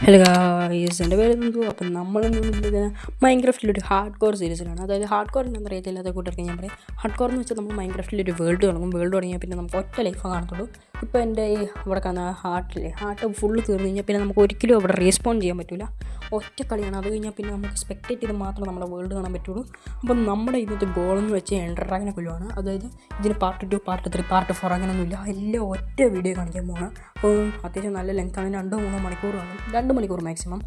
Hello guys, എൻ്റെ പേര് നന്ദു. അപ്പം നമ്മളിന്ന് മൈൻക്രാഫ്റ്റിലൊരു ഹാർഡ് കോർ സീരീസിലാണ്. അതായത് ഹാർഡ് കോർ എന്താ അറിയത്തില്ലാത്ത കൂട്ടർക്ക് ഞാൻ പറയാം. ഹാർഡ് കോർ എന്ന് വെച്ചാൽ നമ്മൾ മൈൻക്രാഫ്റ്റിലൊരു വേൾഡ് തുടങ്ങും. വേൾഡ് തുടങ്ങിയാൽ പിന്നെ നമുക്ക് ഒറ്റ ലൈഫ് കാണത്തുള്ളൂ. ഇപ്പോൾ എൻ്റെ ഈ ഇവിടെ കാണുന്ന ഹാർട്ട് ഫുള്ള് തീർന്നു കഴിഞ്ഞാൽ പിന്നെ നമുക്ക് ഒരിക്കലും അവിടെ റീസ്പോൺ ചെയ്യാൻ പറ്റില്ല. ഒറ്റ കളിയാണ്. അത് കഴിഞ്ഞാൽ പിന്നെ നമുക്ക് സ്പെക്ടേറ്റ് ചെയ്ത് മാത്രം നമ്മുടെ വേൾഡ് കാണാൻ പറ്റുള്ളൂ. അപ്പം നമ്മുടെ ഇന്നത്തെ ഗോളെന്ന് വെച്ച് എൻഡർ ഡ്രാഗനെ കൊല്ലുവാണ്. അതായത് ഇതിന് പാർട്ട് 2, പാർട്ട് 3, പാർട്ട് 4 അങ്ങനെയൊന്നുമില്ല. എല്ലാം ഒറ്റ വീഡിയോ കാണിക്കാൻ പോകണം. അപ്പോൾ അത്യാവശ്യം നല്ല ലെങ്ത്താണ്. 2-3 മണിക്കൂർ കാണും. 2 മണിക്കൂർ മാക്സിമം,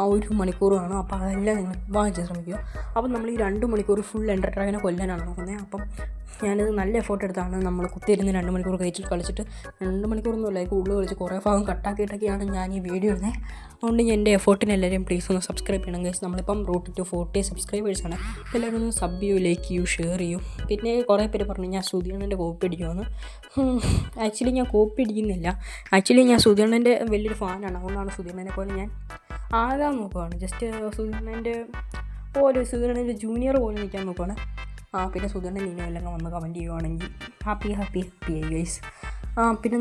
1 മണിക്കൂർ കാണും. അപ്പോൾ അതെല്ലാം നിങ്ങൾ വാങ്ങിച്ച് ശ്രമിക്കുക. അപ്പം നമ്മൾ ഈ 2 മണിക്കൂർ ഫുൾ എൻഡർ ഡ്രാഗനെ കൊല്ലാനാണ് നോക്കുന്നത്. അപ്പം ഞാനത് നല്ല എഫോർട്ട് എടുത്താണ് നമ്മൾ കുത്തിയിരുന്ന് 2 മണിക്കൂർ കളിച്ചിട്ട് 2 മണിക്കൂറൊന്നുമില്ല, കൂടുതൽ കളിച്ച് കുറേ ഭാഗം കട്ടാക്കിയിട്ടൊക്കെയാണ് ഞാൻ ഈ വീഡിയോ ഇടുന്നത്. അതുകൊണ്ട് എൻ്റെ എഫോർട്ടിന് എല്ലാവരും പ്ലീസ് ഒന്ന് സബ്സ്ക്രൈബ് ചെയ്യണം ഗൈസ്. നമ്മളിപ്പം റൂട്ട് ടു 40 സബ്സ്ക്രൈബേഴ്സാണ്. എല്ലാവരും ഒന്ന് സബ് ചെയ്യൂ, ലൈക്ക് ചെയ്യൂ, ഷെയർ ചെയ്യൂ. പിന്നെ കുറേ പേര് പറഞ്ഞു ഞാൻ സുധിയണ്ണൻ്റെ കോപ്പി അടിക്കുമെന്ന്. ആക്ച്വലി ഞാൻ കോപ്പി അടിക്കുന്നില്ല. ആക്ച്വലി ഞാൻ സുധിയണ്ണൻ്റെ വലിയൊരു ഫാനാണ്. അതുകൊണ്ടാണ് സുധിയണ്ണനെ പോലെ ഞാൻ ആകാൻ നോക്കുകയാണ്. ജസ്റ്റ് സുധിയണ്ണൻ്റെ ജൂനിയർ പോലെ നിൽക്കാൻ നോക്കുകയാണ്. പിന്നെ സുധീറിൻ്റെ നീനോ എല്ലാം വന്ന് കമൻറ്റ് ചെയ്യുവാണെങ്കിൽ ഹാപ്പി ആയി ഗൈസ്. പിന്നെ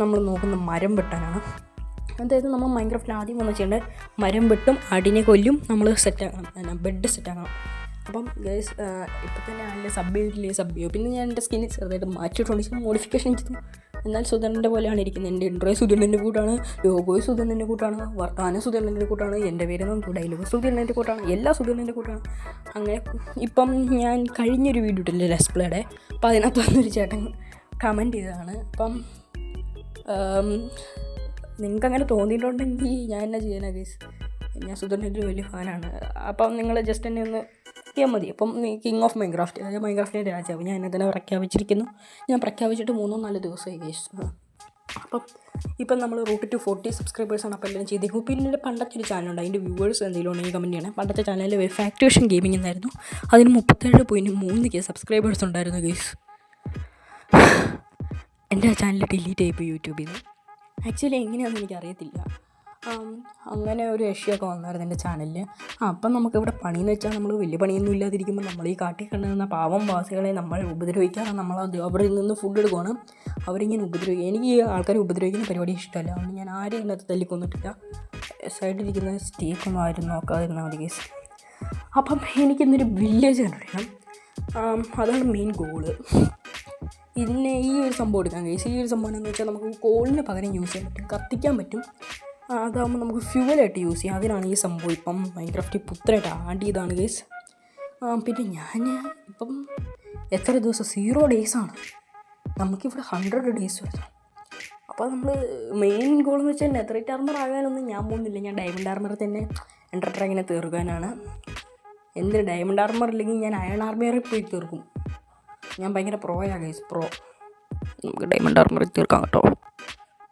നമ്മൾ നോക്കുന്ന മരം വെട്ടാനാണ്. അതായത് നമ്മൾ മൈൻക്രാഫ്റ്റിൽ ആദ്യം വന്ന് ചെയ്യേണ്ടത് മരം വെട്ടും, ആടിനെ കൊല്ലും, നമ്മൾ സെറ്റാക്കണം, ബെഡ് സെറ്റാക്കണം. അപ്പം ഗൈസ് ഇപ്പം തന്നെ ആണെങ്കിൽ സബ് ചെയ്യും. പിന്നെ ഞാൻ എൻ്റെ സ്കിന്നിൽ ചെറുതായിട്ട് മാറ്റിയിട്ടുണ്ട്, മോഡിഫിക്കേഷൻ ചെയ്തു. എന്നാൽ സുധീറിൻ്റെ പോലെയാണ് ഇരിക്കുന്നത്. എൻ്റെ ഇൻട്രോ സുധീറിൻ്റെ കൂട്ടാണ്, ലോഗോയ് സുധീറിൻ്റെ കൂട്ടാണ്, വർത്താനം സുധീറിൻ്റെ കൂട്ടാണ്, എൻ്റെ പേര് ഡയലോഗ് സുധീറിൻ്റെ കൂട്ടാണ്, എല്ലാ സുധീറിൻ്റെ കൂട്ടാണ്. അങ്ങനെ ഇപ്പം ഞാൻ കഴിഞ്ഞൊരു വീഡിയോ ഇട്ടില്ലേ ലെസ്പ്ലേയുടെ, അപ്പം അതിനകത്ത് വന്നൊരു ചേട്ടൻ കമൻറ്റ് ചെയ്തതാണ്. അപ്പം നിങ്ങൾക്കങ്ങനെ തോന്നിയിട്ടുണ്ടെങ്കിൽ ഞാൻ എന്നാ ചെയ്യാനാണ് ഗൈസ്. ഞാൻ സുധീറിൻ്റെ ഒരു വലിയ ഫാനാണ്. അപ്പം നിങ്ങൾ ജസ്റ്റ് എന്നെ ഒന്ന് ചെയ്യാൻ മതി. അപ്പം കിങ് ഓഫ് മൈൻക്രാഫ്റ്റ്, അതായത് മൈൻക്രാഫ്റ്റിൻ്റെ രാജാവ് ഞാൻ എന്നെ തന്നെ പ്രഖ്യാപിച്ചിരിക്കുന്നു. ഞാൻ പ്രഖ്യാപിച്ചിട്ട് 3-4 ദിവസമായി ഗൈസ്. അപ്പം ഇപ്പം നമ്മൾ റൂട്ട് ടു 40 സബ്സ്ക്രൈബേഴ്സാണ്. അപ്പോൾ എല്ലാം ചെയ്തേക്കും. പിന്നെ എൻ്റെ പണ്ടത്തെ ഒരു ചാനലുണ്ട്, അതിൻ്റെ വ്യൂവേഴ്സ് എന്തെങ്കിലും ഉണ്ടെങ്കിൽ കമൻറ്റ് ചെയ്യണം. പണ്ടത്തെ ചാനലിൽ ഫാക്ടേഷൻ ഗെയിമിംഗ് എന്നായിരുന്നു. അതിന് 37.3K സബ്സ്ക്രൈബേഴ്സ് ഉണ്ടായിരുന്നു ഗൈസ്. എൻ്റെ ആ ചാനൽ ഡിലീറ്റ് ആയിപ്പോയി യൂട്യൂബിൽ നിന്ന്. ആക്ച്വലി എങ്ങനെയാണെന്ന് എനിക്കറിയത്തില്ല. അങ്ങനെ ഒരു ഇഷ്യൂയൊക്കെ വന്നായിരുന്നു എൻ്റെ ചാനലിൽ. അപ്പം നമുക്കിവിടെ പണിയെന്ന് വെച്ചാൽ നമ്മൾ വലിയ പണിയൊന്നും ഇല്ലാതിരിക്കുമ്പോൾ നമ്മൾ ഈ കാട്ടിൽ കണ്ടുവന്ന പാവം വാസികളെ നമ്മൾ ഉപദ്രവിക്കാതെ നമ്മൾ അവിടെ നിന്ന് ഫുഡ് എടുക്കുകയാണ്. അവരിങ്ങനെ ഉപദ്രവിക്കുക. എനിക്ക് ഈ ആൾക്കാരെ ഉപദ്രവിക്കുന്ന പരിപാടി ഇഷ്ടമല്ല. അതുകൊണ്ട് ഞാൻ ആരെയും ഇതിനകത്ത് തല്ലിക്കൊന്നിട്ടില്ല. സൈഡിലിരിക്കുന്ന സ്റ്റേക്കൊന്നും ആരും നോക്കാതിരുന്നാൽ മതി കേസ്. അപ്പം എനിക്കിന്നൊരു വില്ലേജ് കണ്ടുപിടിക്കണം. അതാണ് മെയിൻ ഗോള്. ഇതിനെ ഈ ഒരു സംഭവം എടുക്കാം കേസ്. ഈ ഒരു സംഭവം എന്ന് വെച്ചാൽ നമുക്ക് കോളിന് പകരം യൂസ് ചെയ്യാൻ പറ്റും, കത്തിക്കാൻ പറ്റും. അതാകുമ്പോൾ നമുക്ക് ഫ്യൂവലായിട്ട് യൂസ് ചെയ്യാം. അതിനാണ് ഈ സംഭവം ഇപ്പം മൈൻക്രാഫ്റ്റ് പുത്രമായിട്ട് ആഡ് ചെയ്താണ് ഗൈസ്. പിന്നെ ഞാൻ ഇപ്പം എത്ര ദിവസം 0 ഡേയ്സാണ്. നമുക്കിവിടെ 100 ഡേയ്സ് വരുന്നു. അപ്പോൾ നമ്മൾ മെയിൻ ഗോൾ എന്ന് വെച്ചാൽ നെതറൈറ്റ് ആർമർ ആകാനൊന്നും ഞാൻ പോകുന്നില്ല. ഞാൻ ഡയമണ്ട് ആർമർ തന്നെ എൻഡർ ഡ്രാഗനെ തീർക്കാനാണ്. എന്തിന് ഡയമണ്ട് ആർമർ ഇല്ലെങ്കിൽ ഞാൻ അയൺ ആർമറിൽ പോയി തീർക്കും. ഞാൻ ഭയങ്കര പ്രോയാണ് ഗൈസ്, പ്രോ. നമുക്ക് ഡയമണ്ട് ആർമറിൽ തീർക്കാം കേട്ടോ.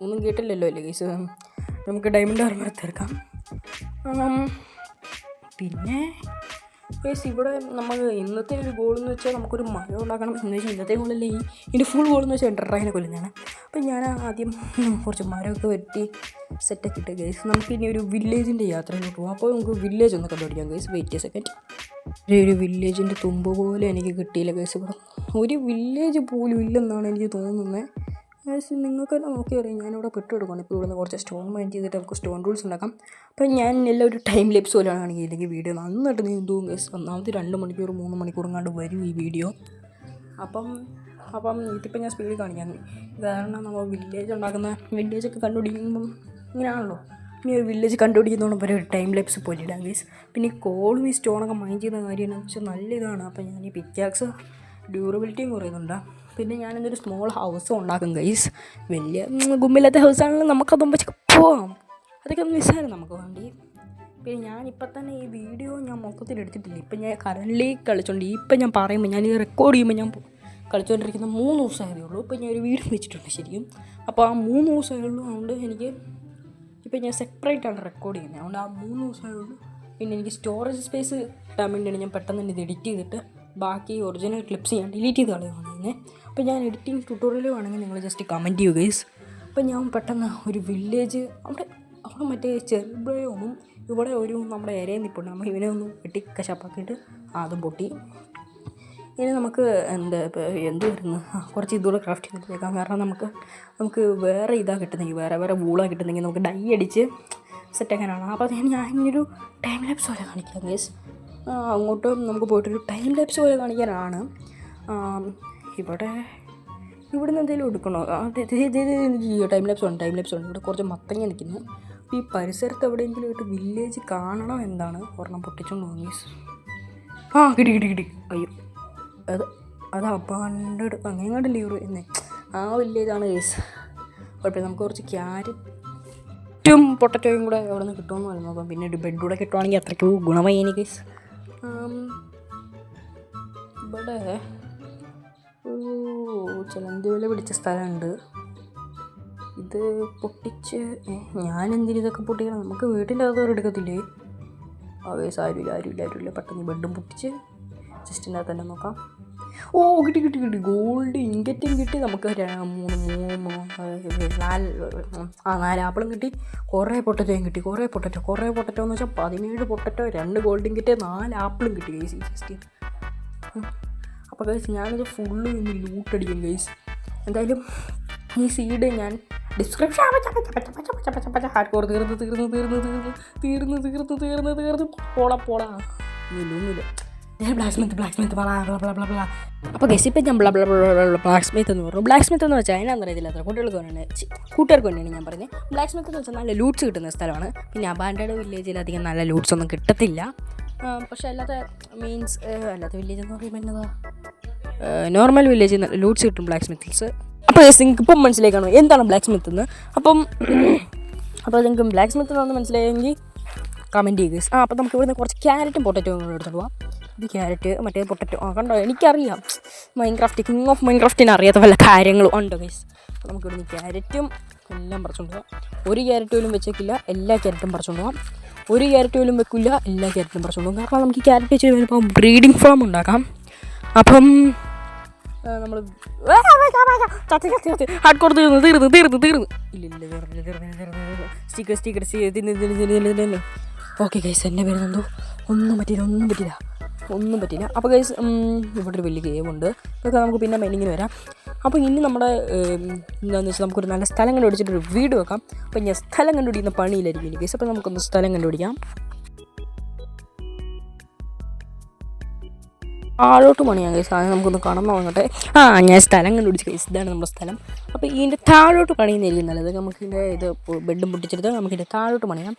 ഒന്നും കേട്ടില്ലല്ലോ അല്ലേ ഗൈസ്. നമുക്ക് ഡയമണ്ട് ആർമറിൽ തീർക്കാം. പിന്നെ ഗൈസ് ഇവിടെ നമ്മൾ ഇന്നത്തെ ഒരു ഗോളെന്ന് വെച്ചാൽ നമുക്കൊരു മരം ഉണ്ടാക്കണം എന്ന് വെച്ചാൽ ഇന്നത്തെ ഗോളല്ലേ ഇതിൻ്റെ ഫുൾ ഗോളെന്ന് വെച്ചാൽ എൻഡർ ഡ്രാഗനെ കൊല്ലുന്നതാണ്. അപ്പം ഞാൻ ആദ്യം കുറച്ച് മരമൊക്കെ വെട്ടി സെറ്റൊക്കെ ഇട്ട് ഗൈസ് നമുക്കിനി ഒരു വില്ലേജിൻ്റെ യാത്രയിലോട്ട് പോകാം. അപ്പോൾ നമുക്ക് വില്ലേജ് ഒന്ന് കണ്ടുപിടിക്കാം ഗൈസ്. Wait second. ഒരു വില്ലേജിൻ്റെ തുമ്പ് പോലെ എനിക്ക് കിട്ടിയില്ല ഗൈസ്. ഇവിടെ ഒരു വില്ലേജ് പോലും ഇല്ലെന്നാണ് എനിക്ക് തോന്നുന്നത് ഗൈസ്. നിങ്ങൾക്ക് തന്നെ നോക്കി അറിയാം. ഞാനിവിടെ പെട്ടെടുക്കണം. ഇപ്പോൾ ഇവിടുന്ന് കുറച്ച് സ്റ്റോൺ മൈൻ ചെയ്തിട്ട് നമുക്ക് സ്റ്റോൺ റൂൾസ് ഉണ്ടാക്കാം. അപ്പം ഞാൻ എല്ലാം ഒരു ടൈം ലെപ്സ് പോലെയാണ് കാണിക്കുക. ഇല്ലെങ്കിൽ വീഡിയോ നന്നായിട്ട് നീന്തും ഗൈസ്. ഒന്നാമത് 2 മണിക്കൂർ 3 മണിക്കൂറും കണ്ട് വരും ഈ വീഡിയോ. അപ്പം ഇതിപ്പോൾ ഞാൻ സ്പീഡിൽ കാണിക്കാം. കാരണം നമ്മൾ വില്ലേജൊക്കെ കണ്ടുപിടിക്കുമ്പം ഇങ്ങനെയാണല്ലോ. ഇനി ഒരു വില്ലേജ് കണ്ടുപിടിക്കുന്നതോടെ വരെ ഒരു ടൈം ലെപ്സ് പോലെ ഇടാം ഗൈസ്. പിന്നെ കോളും ഈ സ്റ്റോണൊക്കെ മൈൻ ചെയ്യുന്ന കാര്യം എന്ന് വെച്ചാൽ നല്ല ഇതാണ്. അപ്പം ഞാൻ ഈ പിക്കാക്സ് ഡ്യൂറബിലിറ്റിയും കുറയുന്നുണ്ട്. പിന്നെ ഞാനിന്നൊരു സ്മോൾ ഹൗസും ഉണ്ടാക്കും ഗൈസ്. വലിയ ഗുമ്മില്ലാത്ത ഹൗസാണെങ്കിലും നമുക്കതും വെച്ചൊക്കെ പോവാം. അതൊക്കെ ഒന്ന് മിസ്സായിരുന്നു നമുക്ക് വേണ്ടി. പിന്നെ ഞാനിപ്പം തന്നെ ഈ വീഡിയോ ഞാൻ മൊത്തത്തിൽ എടുത്തിട്ടില്ല. ഇപ്പം ഞാൻ കറൻലി കളിച്ചോണ്ട് ഇപ്പം ഞാൻ പറയുമ്പോൾ ഞാൻ ഈ റെക്കോർഡ് ചെയ്യുമ്പോൾ ഞാൻ കളിച്ചുകൊണ്ടിരിക്കുന്ന 3 ദിവസമായതേ ഉള്ളൂ. ഇപ്പം ഞാൻ ഒരു വീഡിയോ വെച്ചിട്ടുണ്ട് ശരിക്കും. അപ്പോൾ ആ 3 ദിവസമായുള്ളൂ. അതുകൊണ്ട് എനിക്ക് ഇപ്പം ഞാൻ സെപ്പറേറ്റാണ് റെക്കോർഡ് ചെയ്യുന്നത്. അതുകൊണ്ട് ആ 3 ദിവസമായുള്ളൂ. പിന്നെ എനിക്ക് സ്റ്റോറേജ് സ്പേസ് കിട്ടാൻ വേണ്ടിയാണ് ഞാൻ പെട്ടെന്ന് തന്നെ ഇത് എഡിറ്റ് ചെയ്തിട്ട് ബാക്കി ഒറിജിനൽ ക്ലിപ്സ് ഞാൻ ഡിലീറ്റ് ചെയ്ത് കളയുകയാണ്. അപ്പോൾ ഞാൻ എഡിറ്റിംഗ് ട്യൂട്ടോറിയൽ വേണമെങ്കിൽ നിങ്ങൾ ജസ്റ്റ് കമൻറ്റ് ചെയ്യുക ഗൈസ്. അപ്പോൾ ഞാൻ പെട്ടെന്ന് ഒരു വില്ലേജ് അവിടെ മറ്റേ ചെറുബ്രയൊന്നും ഇവിടെ ഒരു നമ്മുടെ ഇരയിൽ നിൽപ്പുണ്ട്. നമ്മൾ ഇവനെ ഒന്ന് വെട്ടി കശാപ്പാക്കിയിട്ട് അതും പൊട്ടി. ഇനി നമുക്ക് എന്ത് വരുന്നു കുറച്ച് ഇതുകൂടെ ക്രാഫ്റ്റ് ചെയ്തിട്ടേക്കാം. കാരണം നമുക്ക് വേറെ ഇതാണ് കിട്ടുന്നെങ്കിൽ വേറെ വൂളാണ് കിട്ടുന്നെങ്കിൽ നമുക്ക് ഡൈ അടിച്ച് സെറ്റാക്കാനാണ്. അപ്പോൾ ഞാൻ ഇങ്ങനൊരു ടൈം ലാപ്സ് പോലെ കാണിക്കാം ഗൈസ്. അങ്ങോട്ട് നമുക്ക് പോയിട്ടൊരു ടൈം ലാപ്സ് പോലെ കാണിക്കാനാണ്. ഇവിടെ നിന്ന് എന്തെങ്കിലും എടുക്കണോ? ടൈം ലാപ്സ് ഉണ്ട്. ഇവിടെ കുറച്ച് മത്തങ്ങ നിൽക്കുന്നു. അപ്പോൾ ഈ പരിസരത്ത് എവിടെയെങ്കിലും ആയിട്ട് വില്ലേജ് കാണണം എന്താണ് ഒരെണ്ണം പൊട്ടിച്ചോണ്ട് പോകും ഗൈസ്. കിട്ടി. അയ്യോ അത് അബാൻഡഡ് അങ്ങനെ കണ്ടില്ലേ ഇവർ എന്നെ ആ വില്ലേജാണ് ഗൈസ്. കുഴപ്പമില്ല, നമുക്ക് കുറച്ച് ക്യാരറ്റും പൊട്ടറ്റോയും കൂടെ എവിടെ നിന്ന് കിട്ടുമെന്ന് പറഞ്ഞു നോക്കാം. പിന്നെ ഒരു ബെഡ് കൂടെ കിട്ടുവാണെങ്കിൽ അത്രയ്ക്ക് ഗുണമായി എനിക്ക് ഗൈസ്. ഇവിടെ ചിലന്തി വില പിടിച്ച സ്ഥലമുണ്ട്. ഇത് പൊട്ടിച്ച് ഞാനെന്തിനും ഇതൊക്കെ പൊട്ടിക്കണം? നമുക്ക് വീട്ടിൻ്റെ അകത്ത് എടുക്കത്തില്ലേ? ഗൈസ് ആരുമില്ല. പെട്ടെന്ന് ബെഡും പൊട്ടിച്ച് ജസ്റ്റിൻ്റെ അകത്ത് തന്നെ നോക്കാം. കിട്ടി. ഗോൾഡ് ഇങ്കറ്റും കിട്ടി. നമുക്ക് 4 ആപ്പിളും കിട്ടി. കുറേ പൊട്ടറ്റോയും കിട്ടി. കുറേ പൊട്ടറ്റോ എന്ന് വെച്ചാൽ 17 പൊട്ടറ്റോ, 2 ഗോൾഡ് ഇങ്കറ്റ്, 4 ആപ്പിളും കിട്ടി ഗൈസ് ഈ ജസ്റ്റ്. അപ്പോൾ ഗൈസ് ഞാനിത് ഫുള്ള് ഇന്ന് ലൂട്ടടിക്കും ഗൈസ്. എന്തായാലും ഈ സീഡ് ഞാൻ ഡിസ്ക്രിപ്ഷൻ ഹാർഡ് കോർ തീർന്ന് പോടാ ഒന്നുമില്ല. ഞാൻ ബ്ലാക്ക് സ്മിത്ത് അപ്പോൾ ഗൈസ് ഇപ്പം ഞാൻ ബ്ലാക്ക് സ്മിത്ത് എന്ന് പറഞ്ഞു. ബ്ലാക്ക് സ്മിത്ത് എന്ന് വെച്ചാൽ അതിനാന്ന് അറിയത്തില്ല, അത്ര കൂട്ടുകാർക്ക് വേണ്ടിയാണ് ഞാൻ പറഞ്ഞത്. ബ്ലാക്ക് സ്മിത്ത് എന്ന് വെച്ചാൽ നല്ല ലൂട്ട്സ് കിട്ടുന്ന സ്ഥലമാണ്. പിന്നെ അബാൻഡഡ് വില്ലേജിൽ അധികം നല്ല ലൂട്ട്സ് ഒന്നും കിട്ടത്തില്ല. പക്ഷേ അല്ലാത്ത വില്ലേജ് എന്ന് പറയുമ്പോൾ എന്നതാ നോർമൽ വില്ലേജിൽ നല്ല ലൂട്ട്സ് കിട്ടും ബ്ലാക്ക് സ്മിത്ത്സ്. അപ്പോൾ നിങ്ങൾക്ക് ഇപ്പം മനസ്സിലാക്കണം എന്താണ് ബ്ലാക്ക് സ്മിത്ത് എന്ന്. അപ്പോൾ നിങ്ങൾക്ക് ബ്ലാക്ക് സ്മിത്ത് എന്നാണ് മനസ്സിലായെങ്കിൽ കമൻറ്റ് ചെയ്യുക. അപ്പോൾ നമുക്ക് ഇവിടുന്ന് കുറച്ച് ക്യാരറ്റും പൊട്ടറ്റോയും കൂടെ എടുത്തിട്ട് പോവാം. ഇത് ക്യാരറ്റ് മറ്റേ പൊട്ടറ്റോ കണ്ടോ, എനിക്കറിയാം കിങ് ഓഫ് മൈൻക്രാഫ്റ്റിന് അറിയാത്ത വല്ല കാര്യങ്ങളും ഉണ്ട് ഗൈസ്. അപ്പോൾ നമുക്ക് ഇവിടുന്ന് ക്യാരറ്റും എല്ലാം പറിച്ചുകൊണ്ട് പോകാം. ഒരു ക്യാരറ്റ് പോലും വെച്ചേക്കില്ല, എല്ലാ ക്യാരറ്റും പറിച്ചുകൊണ്ട് പോകാം. ഒരു ക്യാരറ്റ് പോലും വെക്കില്ല, എല്ലാ ക്യാരറ്റും പറിച്ചുകൊണ്ട് പോകും. കാരണം നമുക്ക് ഈ ക്യാരറ്റ് വെച്ച് വരുമ്പോൾ ബ്രീഡിംഗ് ഫാം ഉണ്ടാക്കാം. അപ്പം നമ്മൾ ഹാർഡ് കോർ തീർന്നു. സ്റ്റിക്കർ ഓക്കെ ഗൈസ്, എൻ്റെ പേര് ഒന്നും പറ്റില്ല. അപ്പോൾ ഗൈസ് ഇവിടെ ഒരു വലിയ ഗെയിമുണ്ട്. ഇതൊക്കെ നമുക്ക് പിന്നെ മൈനിങ്ങിന് വരാം. അപ്പോൾ ഇനി നമ്മുടെ എന്താണെന്ന് വെച്ചാൽ നമുക്കൊരു നല്ല സ്ഥലം കണ്ടുപിടിച്ചിട്ടൊരു വീട് വെക്കാം. അപ്പോൾ ഞാൻ സ്ഥലം കണ്ടുപിടിക്കുന്ന പണിയിലായിരിക്കും ഗൈസ്. അപ്പോൾ നമുക്കൊന്ന് സ്ഥലം കണ്ടുപിടിക്കാം. ആളോട്ട് പണിയാം ഗൈസ്. ആദ്യം നമുക്കൊന്ന് കടന്നു നോക്കട്ടെ. ഞാൻ സ്ഥലം കണ്ടുപിടിച്ച് ഗൈസ്, ഇതാണ് നമ്മുടെ സ്ഥലം. അപ്പോൾ ഇതിൻ്റെ താഴോട്ട് പണിയുന്നതായിരിക്കും നല്ലത്. നമുക്കിതിൻ്റെ ബെഡും പൊട്ടിച്ചെടുത്ത് നമുക്കിതിൻ്റെ താഴോട്ട് പണിയാം.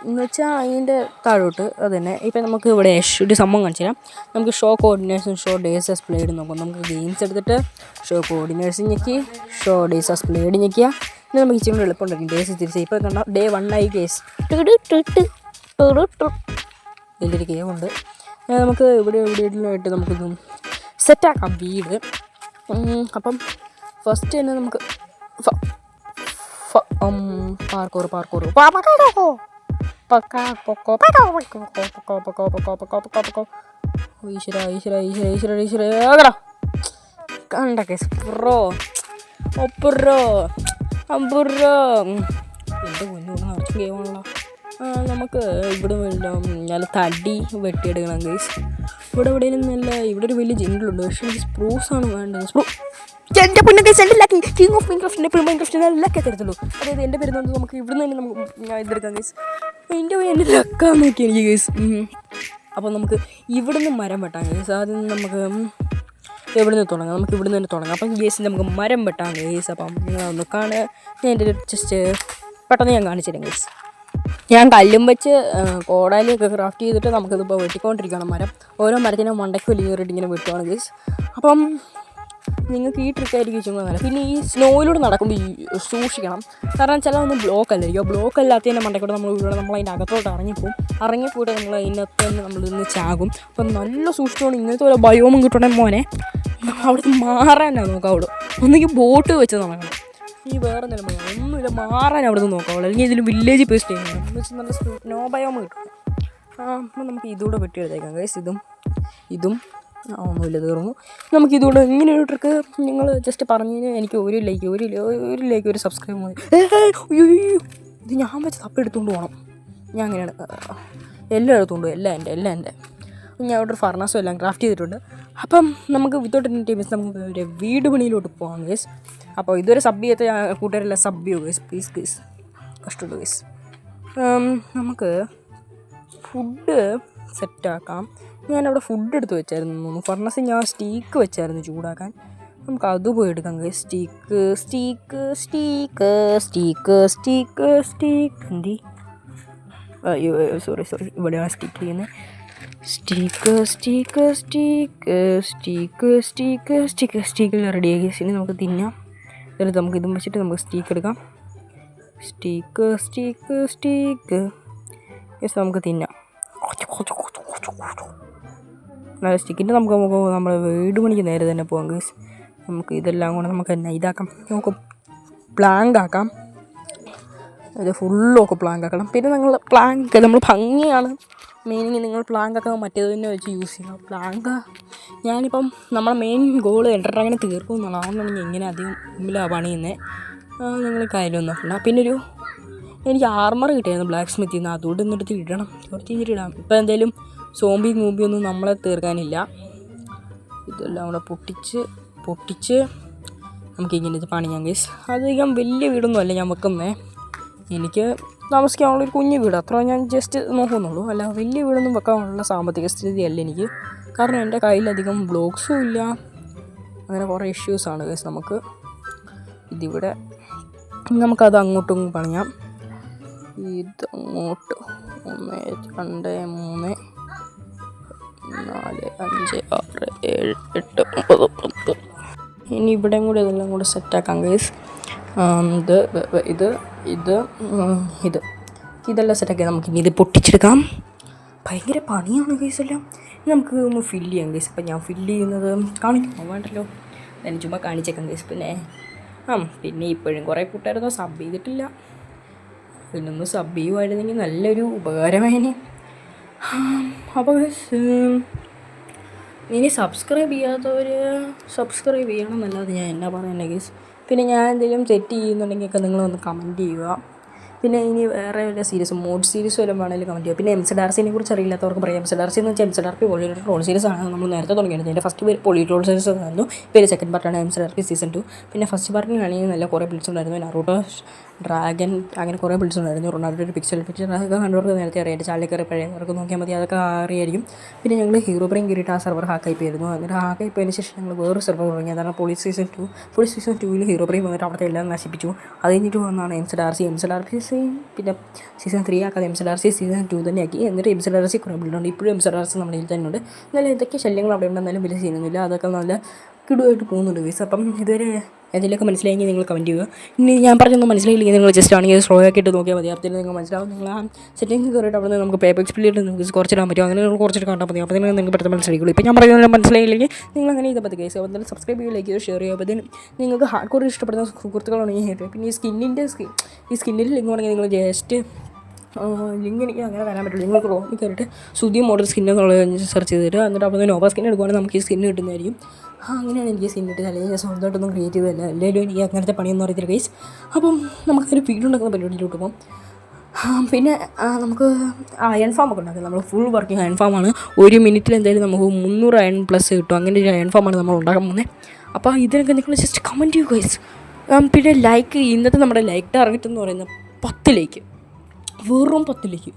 എന്ന് വെച്ചാൽ അതിൻ്റെ താഴോട്ട് അത് തന്നെ. ഇപ്പം നമുക്ക് ഇവിടെ ഒരു സംഭവം കാണിച്ചു തരാം. നമുക്ക് ഷോ കോർഡിനേഴ്സും ഷോ ഡേയ്സ് പ്ലേഡ് നോക്കാം. നമുക്ക് ഗെയിംസ് എടുത്തിട്ട് ഷോ കോർഡിനേഴ്സ് ഞെക്കി ഷോ ഡേയ്സ് പ്ലേഡ് ഞെക്കിയ പിന്നെ നമുക്ക് ഇച്ചിരി എളുപ്പമുണ്ടായിരിക്കും ഡേയ്സ് തിരിച്ച്. ഇപ്പോൾ കണ്ട ഡേ 1 ആയി കേസ്. വലിയൊരു ഗെയിമുണ്ട്. നമുക്ക് ഇവിടെയായിട്ട് നമുക്കൊന്ന് സെറ്റാക്കാം വീട്. അപ്പം ഫസ്റ്റ് തന്നെ നമുക്ക് പാർക്കോർ ഈശ്വര കണ്ട കേസ് എൻ്റെ കുഞ്ഞു നിറച്ച് ഗെയിമാണല്ലോ. നമുക്ക് ഇവിടെ നല്ല തടി വെട്ടിയെടുക്കണം ഗൈസ്. ഇവിടെ ഇവിടെ ഒരു വലിയ ജിങ്കിളുണ്ട്. പക്ഷേ സ്പ്രൂസാണ് വേണ്ടത്. എൻ്റെ പൊന്നു ഗൈസ്, എൻ്റെ ലക്കി കിങ് ഓഫ് മൈൻക്രാഫ്റ്റിൻ്റെ ലക്കി തരത്തുള്ളൂ. അതായത് എൻ്റെ പേര് നമുക്ക് ഇവിടുന്ന് തന്നെ നമുക്ക് ഇതെടുക്കാം ഗൈസ്. എൻ്റെ ലക്കാന്ന് നോക്കി എനിക്ക് ഗൈസ്. അപ്പോൾ നമുക്ക് ഇവിടുന്ന് മരം വെട്ടാം ഗൈസ്. ആദ്യം നമുക്ക് ഇവിടുന്ന് തുടങ്ങാം. നമുക്ക് ഇവിടുന്ന് തന്നെ തുടങ്ങാം. അപ്പം ഗൈസ് നമുക്ക് മരം വെട്ടാം ഗൈസ്. അപ്പം നിങ്ങളൊന്ന് കാണുക. ഞാൻ എൻ്റെ ജസ്റ്റ് പെട്ടെന്ന് ഞാൻ കാണിച്ചു തരാം ഗൈസ്. ഞാൻ കല്ലും വെച്ച് കോടാലിയൊക്കെ ക്രാഫ്റ്റ് ചെയ്തിട്ട് നമുക്കിതിപ്പോൾ വെട്ടിക്കൊണ്ടിരിക്കണം മരം. ഓരോ മരത്തിനും മണ്ടയ്ക്ക് വലിയൊരിട്ട് ഇങ്ങനെ വെട്ടുവാണ് ഗൈസ്. അപ്പം നിങ്ങൾക്ക് ഈ ട്രിക്കായിരിക്കും ചുമ്മാ. പിന്നെ ഈ സ്നോയിലൂടെ നടക്കുമ്പോൾ സൂക്ഷിക്കണം. കാരണം ചിലതൊന്നും ബ്ലോക്ക് അല്ലായിരിക്കും. ബ്ലോക്ക് അല്ലാത്തതിൻ്റെ മണ്ടയ്ക്കൂടെ നമ്മളതിൻ്റെ അകത്തോട്ട് ഇറങ്ങിപ്പോയിട്ട് നമ്മൾ അതിനകത്ത് തന്നെ നമ്മളിന്ന് ചാകും. അപ്പം നല്ല സൂക്ഷിച്ചോണ്ട് ഇങ്ങനത്തെ ഒരു ബയോമും കിട്ടണേ മോനെ. അവിടുത്തെ മാറാനാണ് നോക്കാവുള്ളൂ. ഒന്നെങ്കിൽ ബോട്ട് വെച്ച് നടക്കണം. ഈ വേറെ എന്തെങ്കിലും ഒന്നുമില്ല, മാറാൻ അവിടെ നിന്ന് നോക്കാവുള്ളൂ. അല്ലെങ്കിൽ ഇതിൽ വില്ലേജ് പേസ്റ്റ് ചെയ്യണം എന്ന് വെച്ചാൽ നല്ല സ്നോ ബയോമ് കിട്ടും. അപ്പം നമുക്ക് ഇതുകൂടെ വെട്ടിയെടുത്തേക്കാം ഗൈസ്. ഇതും ഒന്നുമില്ല, തീർന്നു. നമുക്കിതുകൊണ്ട് ഇങ്ങനെ ഒരു ട്രിക്ക് നിങ്ങൾ ജസ്റ്റ് പറഞ്ഞു കഴിഞ്ഞാൽ എനിക്ക് ഒരു ലൈക്ക് ഒരു സബ്സ്ക്രൈബ് മതി. ഇത് ഞാൻ വെച്ച് തപ്പ് എടുത്തുകൊണ്ട് പോകണം. ഞാൻ അങ്ങനെയാണ് എല്ലാം എടുത്തുകൊണ്ട് പോകും. എല്ലാം എൻ്റെ ഞാൻ അവിടെ ഒരു ഫർണാസും എല്ലാം ക്രാഫ്റ്റ് ചെയ്തിട്ടുണ്ട്. അപ്പം നമുക്ക് വിത്തൗട്ട് എനി ടൈംസ് നമുക്ക് ഒരു വീട് പണിയിലോട്ട് പോകാം ഗൈസ്. അപ്പോൾ ഇതുവരെ സബ് ചെയ്യാത്ത കൂട്ടുകാരെല്ലാം സബ് ചെയ്യുക ഗൈസ്, പ്ലീസ് ഗൈസ്. കഷ്ടമുള്ളൂ ഗൈസ്. നമുക്ക് ഫുഡ് സെറ്റാക്കാം. ഞാനവിടെ ഫുഡ് എടുത്ത് വെച്ചായിരുന്നു. ഫർണസിൽ ഞാൻ സ്റ്റീക്ക് വെച്ചായിരുന്നു ചൂടാക്കാൻ. നമുക്ക് അത് പോയി എടുക്കാം. സ്റ്റീക്ക് എന്തി അയ്യോ സോറി ഇവിടെയാണ് സ്റ്റീക്ക് ചെയ്യുന്നത്. സ്റ്റീക്ക് റെഡിയാക്കി ഇനി നമുക്ക് തിന്നാം. എന്നിട്ട് നമുക്ക് ഇതും വെച്ചിട്ട് നമുക്ക് സ്റ്റീക്ക് എടുക്കാം. സ്റ്റീക്ക് നമുക്ക് തിന്നാം. നല്ല സ്റ്റീക്കിൻ്റെ നമുക്ക് നമ്മുടെ വീട് പണിക്ക് നേരെ തന്നെ പോകാം ഗൈസ്. നമുക്ക് ഇതെല്ലാം കൂടെ നമുക്ക് തന്നെ ഇതാക്കാം. നമുക്ക് പ്ലാങ്ക് ആക്കാം. ഇത് ഫുള്ളൊക്കെ പ്ലാങ്ക് ആക്കണം. പിന്നെ നമ്മൾ ഭംഗിയാണ് മെയിനിങ്. നിങ്ങൾ പ്ലാങ്ക് ആക്കാൻ മറ്റേത് തന്നെ വെച്ച് യൂസ് ചെയ്യണം. പ്ലാങ്ക് ഞാനിപ്പം നമ്മുടെ മെയിൻ ഗോൾ എൻ്റർടൈനെ തീർക്കും എന്നാണ്. അതുകൊണ്ടാണ് ഇങ്ങനെ അധികം മുമ്പിലാണ് പണിയുന്നത്. നിങ്ങൾ കാര്യമൊന്നും നോക്കണ്ട. പിന്നെ എനിക്ക് ആർമർ കിട്ടിയായിരുന്നു ബ്ലാക്ക് സ്മിത്തിൽ നിന്ന്. അതുകൊണ്ട് എന്നിട്ട് ഇടണം, കുറച്ച് കഴിഞ്ഞിട്ട് ഇടാം. ഇപ്പം എന്തെങ്കിലും സോംബി ഒന്നും നമ്മളെ തീർക്കാനില്ല. ഇതെല്ലാം കൂടെ പൊട്ടിച്ച് നമുക്കിങ്ങനെ ഇത് പണിയാം ഗൈസ്. അധികം വലിയ വീടൊന്നും അല്ല ഞാൻ വെക്കുന്നത്. എനിക്ക് താമസിക്കാനുള്ളൊരു കുഞ്ഞു വീട് അത്ര ഞാൻ ജസ്റ്റ് നോക്കുന്നുള്ളൂ. അല്ല വലിയ വീടൊന്നും വെക്കാനുള്ള സാമ്പത്തിക സ്ഥിതിയല്ല എനിക്ക്. കാരണം എൻ്റെ കയ്യിലധികം ബ്ലോഗ്സും ഇല്ല. അങ്ങനെ കുറേ ഇഷ്യൂസാണ് ഗൈസ്. നമുക്ക് ഇതിവിടെ നമുക്കത് അങ്ങോട്ടും പണിയാം. ഇതങ്ങോട്ട് 1 2 3 4 5 6 7 8 9 10. ഇനി ഇവിടെയും കൂടി ഇതെല്ലാം കൂടെ സെറ്റാക്കാം ഗൈസ്. ഇതെല്ലാം സെറ്റാക്കി നമുക്കിനി ഇത് പൊട്ടിച്ചെടുക്കാം. ഭയങ്കര പണിയാണ് ഗൈസ് എല്ലാം. നമുക്ക് ഒന്ന് ഫില്ല് ചെയ്യാം ഗൈസ്. ഇപ്പം ഞാൻ ഫില്ല് ചെയ്യുന്നത് കാണിക്കുമോ? വേണ്ടല്ലോ, ഞാൻ ചുമ്മാ കാണിച്ചേക്കാം ഗൈസ്. പിന്നെ ഇപ്പോഴും കുറേ കൂട്ടുകാരൊന്നും സബ് ചെയ്തിട്ടില്ല. പിന്നൊന്ന് സബ് ചെയ്യുമായിരുന്നെങ്കിൽ നല്ലൊരു ഉപകാരമായേനെ. അപ്പോൾ ഇനി സബ്സ്ക്രൈബ് ചെയ്യാത്തവർ സബ്സ്ക്രൈബ് ചെയ്യണം എന്നല്ലാതെ ഞാൻ എന്നാ പറയുന്നത് ഗൈസ്. പിന്നെ ഞാൻ എന്തെങ്കിലും തെറ്റ് ചെയ്യുന്നുണ്ടെങ്കിലൊക്കെ നിങ്ങളൊന്ന് കമൻറ്റ് ചെയ്യുക. പിന്നെ ഇനി വേറെ വല്ല മോഡ് സീരീസ് വല്ലതും വേണമെങ്കിൽ കമൻറ്റ് ചെയ്യുക. പിന്നെ MZRC കുറിച്ച് അറിയില്ലാത്തവർക്ക് പറയാം. MZRC എന്ന് വെച്ചാൽ MZRP പൊളിറ്റോൾ ട്രോൾ സീരീസ് ആണ്. നമ്മൾ നേരത്തെ തുടങ്ങിയത്. എൻ്റെ ഫസ്റ്റ് പേര് പൊളിറ്റോൾ സീരീസ് ആയിരുന്നു. പേര് സെക്കൻഡ് പാർട്ടാണ് MZRP സീസൺ 2. പിന്നെ ഫസ്റ്റ് പാർട്ടിനാണെങ്കിൽ നല്ല കുറേ ബിൽഡ്സ് ഉണ്ടായിരുന്നു. നറൂട്ടോ, ഡ്രാഗൻ, അങ്ങനെ കുറേ ബിൽഡ്സ് ഉണ്ടായിരുന്നു. റൊണാൾഡോ ഒരു പിക്ചർ അതൊക്കെ കണ്ടവർക്ക് നേരത്തെ അറിയാം. ചാനലിൽ കയറി പഴയവർക്ക് നോക്കിയാൽ മതി, അതൊക്കെ അറിയായിരിക്കും. പിന്നെ ഞങ്ങൾ ഹീറോ ബ്രെയിൻ കയറിയിട്ട് ആ സെർവർ ഹാക്കായി പോയിരുന്നു. എന്നിട്ട് ഹാക്കായി പോയതിന് ശേഷം ഞങ്ങൾ വേറൊരു സെർവർ തുടങ്ങി. അതാണ് പോലീസ് സീസൺ 2 ഹീറോ ബ്രെയിൻ വന്നിട്ട് അവിടുത്തെ എല്ലാം നശിപ്പിച്ചു. അത് കഴിഞ്ഞിട്ട് വന്നാണ് MZRP പിന്നെ സീസൺ 3 ആക്കാതെ MZRC സീസൺ 2 തന്നെ ആക്കി. എന്നിട്ട് MZRC കുറേ ബിൽഡുണ്ട്. ഇപ്പോഴും MZRC നമ്മുടെ കയ്യിൽ തന്നെ ഉണ്ട്. എന്നാലും എന്തൊക്കെ ശല്യങ്ങൾ അവിടെ ഉണ്ടെന്നാലും വലിയ ചെയ്യുന്നില്ല. അതൊക്കെ നല്ല കിടുവായിട്ട് പോകുന്നുണ്ട് ഗൈസ്. അപ്പം ഇതുവരെ എന്തെങ്കിലുമൊക്കെ മനസ്സിലായെങ്കിൽ നിങ്ങൾ കമൻറ്റ് ചെയ്യുക. ഇനി ഞാൻ പറഞ്ഞൊന്നും മനസ്സിലായില്ലെങ്കിൽ നിങ്ങൾ ജസ്റ്റ് ആണെങ്കിൽ സ്ലോ ആക്കിയിട്ട് നോക്കിയാൽ മതി. അപ്പോൾ നിങ്ങൾ മനസ്സിലാവും. നിങ്ങൾ ആ സെറ്റിംഗ്സ് കയറിയിട്ട് അവിടെ നിന്ന് നമുക്ക് പേപ്പർ എക്സ്പ്ലിയിട്ട് നിങ്ങൾക്ക് കുറച്ചിടാൻ പറ്റും. അങ്ങനെ നിങ്ങൾ കുറച്ചിട്ട് കണ്ടാൽ മതി. അപ്പോൾ നിങ്ങൾക്ക് പെട്ടെന്ന് മനസ്സിലായിക്കുള്ളൂ. ഇപ്പോൾ ഞാൻ പറയുന്നത് മനസ്സിലായില്ലെങ്കിൽ നിങ്ങൾ അങ്ങനെ ചെയ്താൽ മതി ഗൈസ്. അപ്പോൾ എന്തായാലും സബ്സ്ക്രൈബ് ചെയ്യുക, ലൈക്ക് ചെയ്യുക, ഷെയർ ചെയ്യുക. അപ്പോൾ നിങ്ങൾക്ക് ഹാർഡ് കോർ ഇഷ്ടപ്പെടുന്ന സുഹൃത്തുക്കളാണെങ്കിൽ പിന്നെ ഈ സ്കിന്നിൻ്റെ ലിങ്ക് വേണമെങ്കിൽ നിങ്ങൾ ജസ്റ്റ് ലിങ്ക് എനിക്ക് അങ്ങനെ വരാൻ പറ്റുള്ളൂ. നിങ്ങൾ ക്രോമിൽ കയറിയിട്ട് സുധി മോഡൽ സ്കിന്നെന്നുള്ളത് സെർച്ച് ചെയ്തിട്ട് എന്നിട്ട് അപ്പോൾ നോവ സ്കിൻ എടുക്കുവാണെങ്കിൽ നമുക്ക് ഈ സ്കിന്ന് കിട്ടുന്നതായിരിക്കും. അങ്ങനെയാണ് എനിക്ക് സ്കിൻ കിട്ടിയത്. അല്ലെങ്കിൽ ഞാൻ സ്വന്തമായിട്ടൊന്നും ക്രിയേറ്റ് ചെയ്തതല്ല. എല്ലാവരും എനിക്ക് അങ്ങനത്തെ പണിയൊന്നും അറിയത്തില്ല ഗൈസ്. അപ്പം നമുക്കൊരു വീടുണ്ടാക്കുന്ന പരിപാടിയിലോട്ട് പോകും. പിന്നെ നമുക്ക് അയൺ ഫാം ഒക്കെ ഉണ്ടാക്കുക. നമ്മൾ ഫുൾ വർക്കിംഗ് അയൺ ഫാമാണ്. 1 മിനിറ്റിൽ എന്തായാലും നമുക്ക് 300 അയൺ പ്ലസ് കിട്ടും. അങ്ങനെ ഒരു അയൺ ഫാമാണ് നമ്മൾ ഉണ്ടാക്കാൻ പോകുന്നത്. അപ്പോൾ ഇതിനൊക്കെ നിങ്ങൾ ജസ്റ്റ് കമൻറ്റ് ചെയ്യുക ഗൈസ്. പിന്നെ ഇന്നത്തെ നമ്മുടെ ലൈക്ക് ടാർഗറ്റ് എന്ന് പറയുന്നത് 10 ലൈക്ക്, വെറും 10 ലൈക്ക്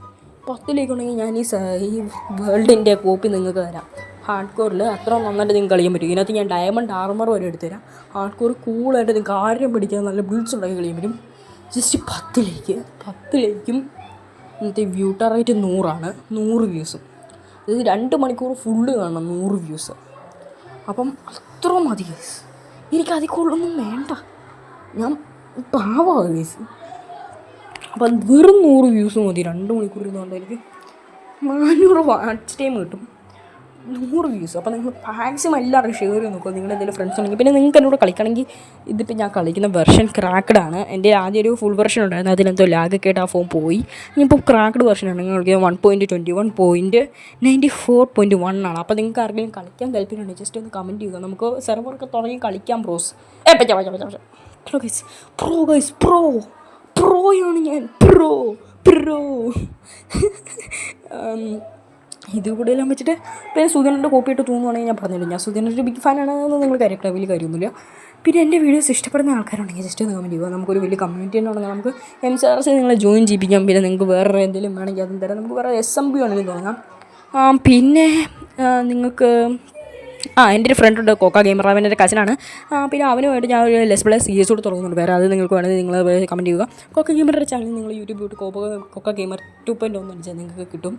ഉണ്ടെങ്കിൽ ഞാൻ ഈ വേൾഡിൻ്റെ കോപ്പി നിങ്ങൾക്ക് തരാം. ഹാർഡ് കോറിൽ അത്ര നന്നായിട്ട് നിങ്ങൾക്ക് കളിക്കാൻ പറ്റും. ഇതിനകത്ത് ഞാൻ ഡയമണ്ട് ആർമർ വരെ എടുത്തു തരാം. ഹാർഡ് കോർ കൂളായിട്ട് നിങ്ങൾക്ക് ആരും പിടിക്കാൻ നല്ല ബിൽഡ്സ് ഉണ്ടാക്കി കളിക്കാൻ പറ്റും. ജസ്റ്റ് 10 ലൈക്കും ഇന്നത്തെ വ്യൂ ടാർഗറ്റ് 100 100 വ്യൂസും. ഇത് 2 മണിക്കൂർ ഫുള്ള് കാണണം 100 വ്യൂസ്. അപ്പം അത്ര മതി ഗൈസ്. എനിക്ക് അതിൽ കൂടുതലൊന്നും വേണ്ട. ഞാൻ പാവമാണ് ഗൈസ്. അപ്പം വെറും 100 വ്യൂസ് മതി. 2 മണിക്കൂർ ഇരുന്നുകൊണ്ട് എനിക്ക് 400 വാച്ച് ടൈം കിട്ടും. 100 വ്യൂസ്. അപ്പോൾ നിങ്ങൾ മാക്സിമം എല്ലാവരും ഷെയർ ചെയ്ത് നോക്കുക. നിങ്ങളുടെ എന്തെങ്കിലും ഫ്രണ്ട്സ് ഉണ്ടെങ്കിൽ. പിന്നെ നിങ്ങൾക്ക് എന്നോട് കളിക്കണമെങ്കിൽ ഇതിപ്പോൾ ഞാൻ കളിക്കുന്ന വെർഷൻ ക്രാക്ക്ഡാണ്. എൻ്റെ ആദ്യം ഒരു ഫുൾ വെർഷൻ ഉണ്ടായിരുന്നു. അതിലെന്തോ ലാഗൊക്കെ ആയിട്ട് ആ ഫോൺ പോയി. ഇനിയിപ്പോൾ ക്രാക്ക്ഡ് വെർഷൻ ഉണ്ടെങ്കിൽ കളിക്കുന്നത് 1.21.94.1 ആണ്. അപ്പോൾ നിങ്ങൾക്ക് ആർക്കെങ്കിലും കളിക്കാൻ താല്പര്യമുണ്ടെങ്കിൽ ജസ്റ്റ് ഒന്ന് കമൻറ്റ് ചെയ്യുക. നമുക്ക് സെർവറൊക്കെ തുടങ്ങി കളിക്കാം ബ്രോസ്. പ്രോയാണ് ഞാൻ. പ്രോ ഇത് കൂടുതലും വെച്ചിട്ട് പിന്നെ സുധീറിൻ്റെ കോപ്പിയിട്ട് തോന്നുവാണെങ്കിൽ ഞാൻ പറഞ്ഞില്ല, ഞാൻ സുധീറിൻ്റെ ഒരു ബിഗ് ഫാനാണെന്ന് നിങ്ങൾ കാര്യമായിട്ട് വലിയ കാര്യമൊന്നുമില്ല. പിന്നെ എൻ്റെ വീഡിയോസ് ഇഷ്ടപ്പെടുന്ന ആൾക്കാരുണ്ടെങ്കിൽ ജസ്റ്റ് ഒന്ന് കമൻറ്റ് ചെയ്യുക. നമുക്കൊരു വലിയ കമ്മ്യൂണിറ്റി തന്നെ തുടങ്ങാം. നമുക്ക് MCRC നിങ്ങളെ ജോയിൻ ചെയ്യിപ്പിക്കാം. പിന്നെ നിങ്ങൾക്ക് വേറെ എന്തെങ്കിലും വേണമെങ്കിൽ അതും തരാം. നമുക്ക് വേറെ SMB വേണമെങ്കിലും തുടങ്ങാം. പിന്നെ നിങ്ങൾക്ക് എൻ്റെ ഒരു ഫ്രണ്ട് ഉണ്ട്, കോക്ക ഗെയിമർ, അവൻ്റെ ഒരു കസിനാണ്. പിന്നെ അവനുമായിട്ട് ഞാൻ ഒരു ലെസ് പ്ലേ സീരീസ് കൂടെ തുടങ്ങുന്നുണ്ട്. വേറെ അത് നിങ്ങൾക്ക് വേണമെങ്കിൽ നിങ്ങൾ കമൻറ്റ് ചെയ്യുക. കോക്ക ഗെയിമറുടെ ചാനൽ നിങ്ങൾ യൂട്യൂബ് പോയിട്ട് കോക്ക ഗെയിമർ 2.1 അടിച്ചാൽ നിങ്ങൾക്ക് കിട്ടും.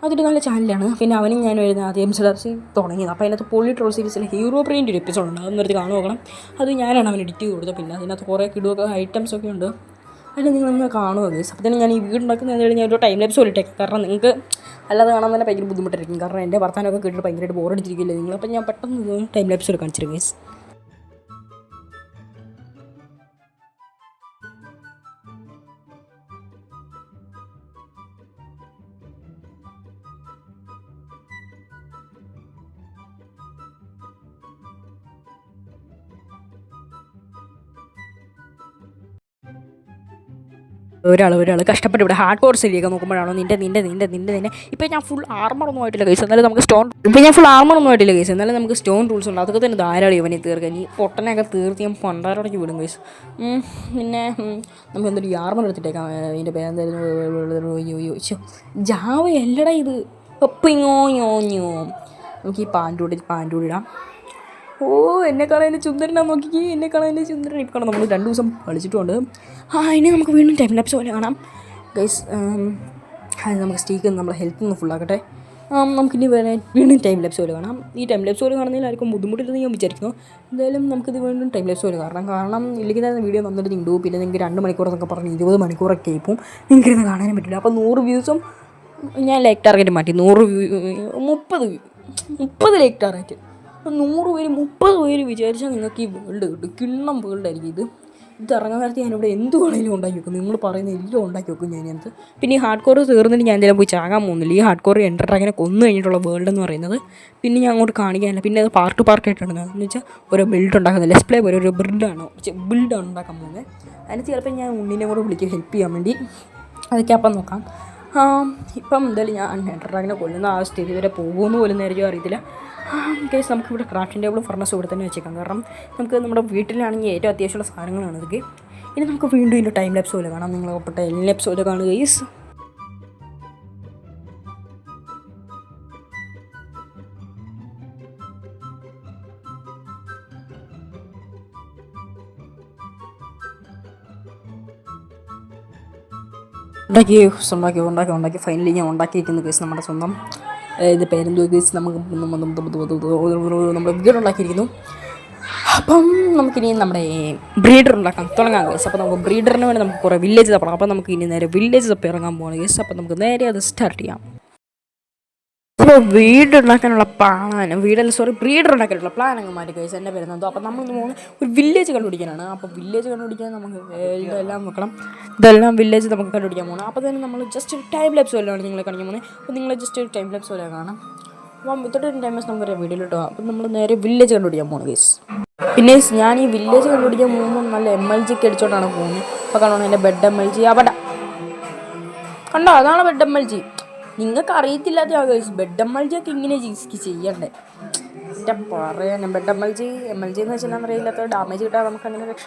അതൊരു നല്ല ചാനലാണ്. പിന്നെ അവനും ഞാൻ വരുന്ന ആദ്യം MCRC തുടങ്ങിയത്. അപ്പോൾ അതിനകത്ത് പൊളി ട്രോൾ സീരീസിൽ ഹീറോ ബ്രെയിൻ്റെ ഒരു എപ്പിസോഡ് ഉണ്ട്, അതൊന്നും എടുത്ത് കാണു നോക്കണം. അത് ഞാനാണ് അവൻ എഡിറ്റ് ചെയ്ത് കൊടുത്തത്. പിന്നെ അതിനകത്ത് കുറേ കിടുവൊക്കെ ഐറ്റംസൊക്കെ ഉണ്ട്, അതിൽ നിങ്ങളൊന്ന് കാണുക ഗൈസ്. അപ്പോൾ തന്നെ ഞാൻ ഈ വീടുണ്ടാക്കുന്നത് ഞാൻ ഒരു ടൈം ലാപ്സ് പോലിട്ടേക്കാം, കാരണം നിങ്ങൾക്ക് അല്ലാതെ കാണാൻ തന്നെ ഭയങ്കര ബുദ്ധിമുട്ടായിരിക്കും. കാരണം എൻ്റെ വർത്താനമൊക്കെ കേട്ടിട്ട് ഭയങ്കരമായിട്ട് ബോറടിച്ചിരിക്കില്ല നിങ്ങൾ. അപ്പോൾ ഞാൻ പെട്ടെന്ന് ടൈം ലാപ്സ് കാണിച്ചിരുന്നു ഗൈസ്. ഒരാൾ കഷ്ടപ്പെട്ട് ഇവിടെ ഹാർഡ് കോർ ശരിയൊക്കെ നോക്കുമ്പോഴാണോ നിൻ്റെ ഇപ്പോൾ ഞാൻ ഫുൾ ആർമറൊന്നും ആയിട്ടില്ല കേസ്, എന്നാലും നമുക്ക് എന്നാലും നമുക്ക് സ്റ്റോൺ റൂൾസ് ഉണ്ട്. അതൊക്കെ തന്നെ ധാരാളം ഇവനെ തീർക്കാൻ. ഈ പൊട്ടനെയൊക്കെ തീർത്ത് ഞാൻ പണ്ടാരോടേക്ക് വിടും കേസ്. പിന്നെ നമുക്ക് എന്തൊരു ആർമർ എടുത്തിട്ടേക്കാം. ഇതിൻ്റെ പേരെന്തായിരുന്നു, ജാവ എല്ലടാ ഇത്. ഒപ്പിങ്ങോ നമുക്ക് ഈ പാൻറ്റൂടി ഇടാം. എന്നെ കാണാൻ എൻ്റെ ചുന്ദരനാ, നോക്കിക്ക് എന്നെ കാണാൻ എൻ്റെ ചുന്ദരൻ. ഇപ്പോൾ കാണാം നമ്മൾ 2 ദിവസം കളിച്ചിട്ടുണ്ട്. ഇനി നമുക്ക് വീണ്ടും ടൈം ലാപ്സ് പോലെ കാണാം ഗൈസ്. അത് നമുക്ക് സ്റ്റീക്ക് നമ്മളെ ഹെൽത്ത് ഒന്ന് ഫുള്ളാക്കട്ടെ. നമുക്കിനി വീണ്ടും ടൈം ലാപ്സ് പോലെ കാണാം. ഈ ടൈം ലാപ്സ് പോലെ കാണുന്നതിൽ ആർക്കും ബുദ്ധിമുട്ടില്ലെന്ന് ഞാൻ വിചാരിക്കുന്നു. എന്തായാലും നമുക്കിത് വീണ്ടും ടൈം ലാപ്സ് പോലെ കാരണം ഇല്ലെങ്കിൽ തന്നെ വീഡിയോ നന്നായിട്ട് നീണ്ടു. പിന്നെ നിങ്ങൾക്ക് 2 മണിക്കൂർ എന്നൊക്കെ പറഞ്ഞ് 20 മണിക്കൂറൊക്കെ ആയിപ്പോൾ നിങ്ങൾക്കിരുന്ന് കാണാനും പറ്റില്ല. അപ്പോൾ 100 വ്യൂസും ഞാൻ ലൈക്ക് ടാർഗറ്റ് മാറ്റി. 30 ലൈക്ക് ടാർഗറ്റ്. 100 പേര് 30 പേര് വിചാരിച്ചാൽ നിങ്ങൾക്ക് ഈ വേൾഡ് കിട്ടും. കിണ്ണം വേൾഡായിരിക്കും ഇത്. ഇറങ്ങാൻ നേരത്തെ ഞാനിവിടെ എന്ത് വേണമെങ്കിലും ഉണ്ടാക്കി വെക്കും. നിങ്ങൾ പറയുന്ന എല്ലാം ഉണ്ടാക്കി വെക്കും ഞാനത്. പിന്നെ ഈ ഹാർഡ് കോർ തീർന്നിട്ട് ഞാൻ എന്തെങ്കിലും പോയി ചാകാൻ പോകുന്നില്ല. ഈ ഹാർഡ് കോർ എൻ്റർ ഡ്രാഗനെ കൊന്നു കഴിഞ്ഞിട്ടുള്ള വേൾഡ് എന്ന് പറയുന്നത് പിന്നെ ഞാൻ അങ്ങോട്ട് കാണിക്കാനില്ല. പിന്നെ അത് പാർട്ടായിട്ടാണ് എന്ന് വെച്ചാൽ ഓരോ ബിൽഡ് ഉണ്ടാക്കുന്നത്. ലെസ് പ്ലേ പോലെ ഒരു ബിൽഡാണ് ഉണ്ടാക്കാൻ പോകുന്നത്. അതിന് ചിലപ്പോൾ ഞാൻ ഉണ്ണിനെ കൂടെ വിളിക്കും ഹെൽപ്പ് ചെയ്യാൻ വേണ്ടി. അതൊക്കെ അപ്പം നോക്കാം. ഇപ്പം എന്തായാലും ഞാൻ എൻ്റർ ഡ്രാഗനെ കൊല്ലുന്ന ആ സ്ഥിതി വരെ പോകുമെന്ന് പോലും നേരിയോ അറിയത്തില്ല. കേസ് നമുക്കിവിടെ ക്രാഫ്റ്റിംഗ് ടേബിളും ഫർണസും ഇവിടെ തന്നെ വെച്ചേക്കാം. കാരണം നമുക്ക് നമ്മുടെ വീട്ടിലാണെങ്കിൽ ഏറ്റവും അത്യാവശ്യമുള്ള സാധനങ്ങളാണ് ഇതൊക്കെ. ഇനി നമുക്ക് വീണ്ടും ഇതിൻ്റെ ടൈം ലാപ്സ് പോലെ കാണാം. നിങ്ങൾ ഒപ്പട്ട എല്ലാ ലാപ്സ് പോലെ കാണുക ഗൈസ്. ഉണ്ടാക്കി ഫൈനലി ഞാൻ ഉണ്ടാക്കിയിരിക്കുന്ന കേസ് നമ്മുടെ സ്വന്തം ഇത് പേരെന്തോ കേസ് നമുക്ക് നമ്മുടെ വീട് ഉണ്ടാക്കിയിരിക്കുന്നു. അപ്പം നമുക്കിനി നമ്മുടെ ബ്രീഡർ ഉണ്ടാക്കാം തുടങ്ങാം കേസ്. അപ്പോൾ നമുക്ക് ബ്രീഡറിന് വേണ്ടി നമുക്ക് കുറേ വില്ലേജ് തപ്പണം. അപ്പോൾ നമുക്ക് ഇനി നേരെ വില്ലേജ് തപ്പി ഇറങ്ങാൻ പോകണം കേസ്. അപ്പോൾ നമുക്ക് നേരെ അത് സ്റ്റാർട്ട് ചെയ്യാം. അപ്പോൾ ബ്രീഡർ ഉണ്ടാക്കാനുള്ള പ്ലാൻ മാറ്റി കേസ്. എൻ്റെ പേരെന്തോ. അപ്പോൾ നമ്മളിന്ന് പോകുന്നത് ഒരു വില്ലേജ് കണ്ടുപിടിക്കാനാണ്. അപ്പോൾ വില്ലേജ് കണ്ടുപിടിക്കാൻ നമുക്ക് ഇതെല്ലാം നോക്കണം. ഇതെല്ലാം വില്ലേജ് നമുക്ക് കണ്ടുപിടിക്കാൻ പോകണം. അപ്പോൾ തന്നെ നമ്മൾ ജസ്റ്റ് ഒരു ടൈം ലാപ്സ് പോലെയാണ് നിങ്ങളെ കാണിക്കാൻ പോകുന്നത്. അപ്പോൾ നിങ്ങൾ ജസ്റ്റ് ഒരു ടൈം ലാപ്സ് പോലെ കാണാം. അപ്പം വിത്തൗട്ട് ടൈം ലാപ്സ് നമുക്ക് വീഡിയോയിൽ ഇട്ടോ. അപ്പം നമ്മൾ നേരെ വില്ലേജ് കണ്ടുപിടിക്കാൻ പോകണം കേസ്. പിന്നെ ഞാൻ ഈ വില്ലേജ് കണ്ടുപിടിക്കാൻ പോകുമ്പോൾ നല്ല MLG ഒക്കെ അടിച്ചോണ്ടാണ് പോകുന്നത്. അപ്പോൾ കാണണം എൻ്റെ ബെഡ് MLG അവിടെ കണ്ടോ, അതാണ് ബെഡ് MLG. നിങ്ങൾക്ക് അറിയത്തില്ലാത്ത ഗൈസ്, ബെഡ് MLG ഒക്കെ ഇങ്ങനെ ചെയ്യണ്ടേ എൻ്റെ പറയാൻ. ബെഡ് MLG എന്ന് വെച്ചാൽ അറിയില്ലാത്ത ഡാമേജ് കിട്ടാതെ നമുക്ക് അങ്ങനെ രക്ഷ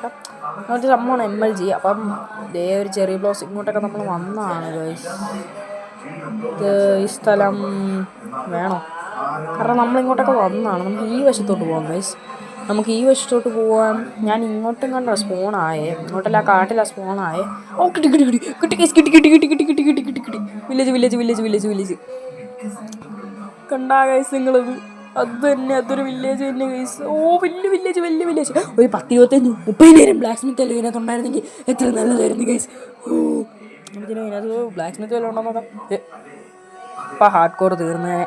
ഒരു സംഭവമാണ് MLG. അപ്പം ഇതേ ഒരു ചെറിയ ബ്ലോസ് ഇങ്ങോട്ടൊക്കെ നമ്മൾ വന്നതാണ് ഗൈസ്. ഈ സ്ഥലം വേണോ? കാരണം നമ്മളിങ്ങോട്ടൊക്കെ വന്നതാണ്. നമുക്ക് ഈ വശത്തോട്ട് പോകാം ഗൈസ്. നമുക്ക് ഈ വശത്തോട്ട് പോകാൻ ഞാൻ ഇങ്ങോട്ടും കണ്ട സ്പോണായേ, ഇങ്ങോട്ടല്ല കാട്ടില്ല സ്പോണായേ. കിട്ടി വില്ലേജ് കണ്ടാ ഗൈസ് നിങ്ങളത്. അത് തന്നെ, അതൊരു വില്ലേജ് തന്നെ ഗൈസ്. വലിയ വില്ലേജ്. ഒരു 10-20-30,000 ബ്ലാക്ക് സ്മിത്ത് അല്ലേ ഇതിനകത്തുണ്ടായിരുന്നെങ്കിൽ എത്ര നല്ലതായിരുന്നു ഗൈസ്. ഇതിനകത്ത് ബ്ലാക്ക് സ്മിത്ത് വല്ല ഉണ്ടോ നോക്കാം. ഇപ്പം ഹാർഡ് കോർ തീർന്നേനെ.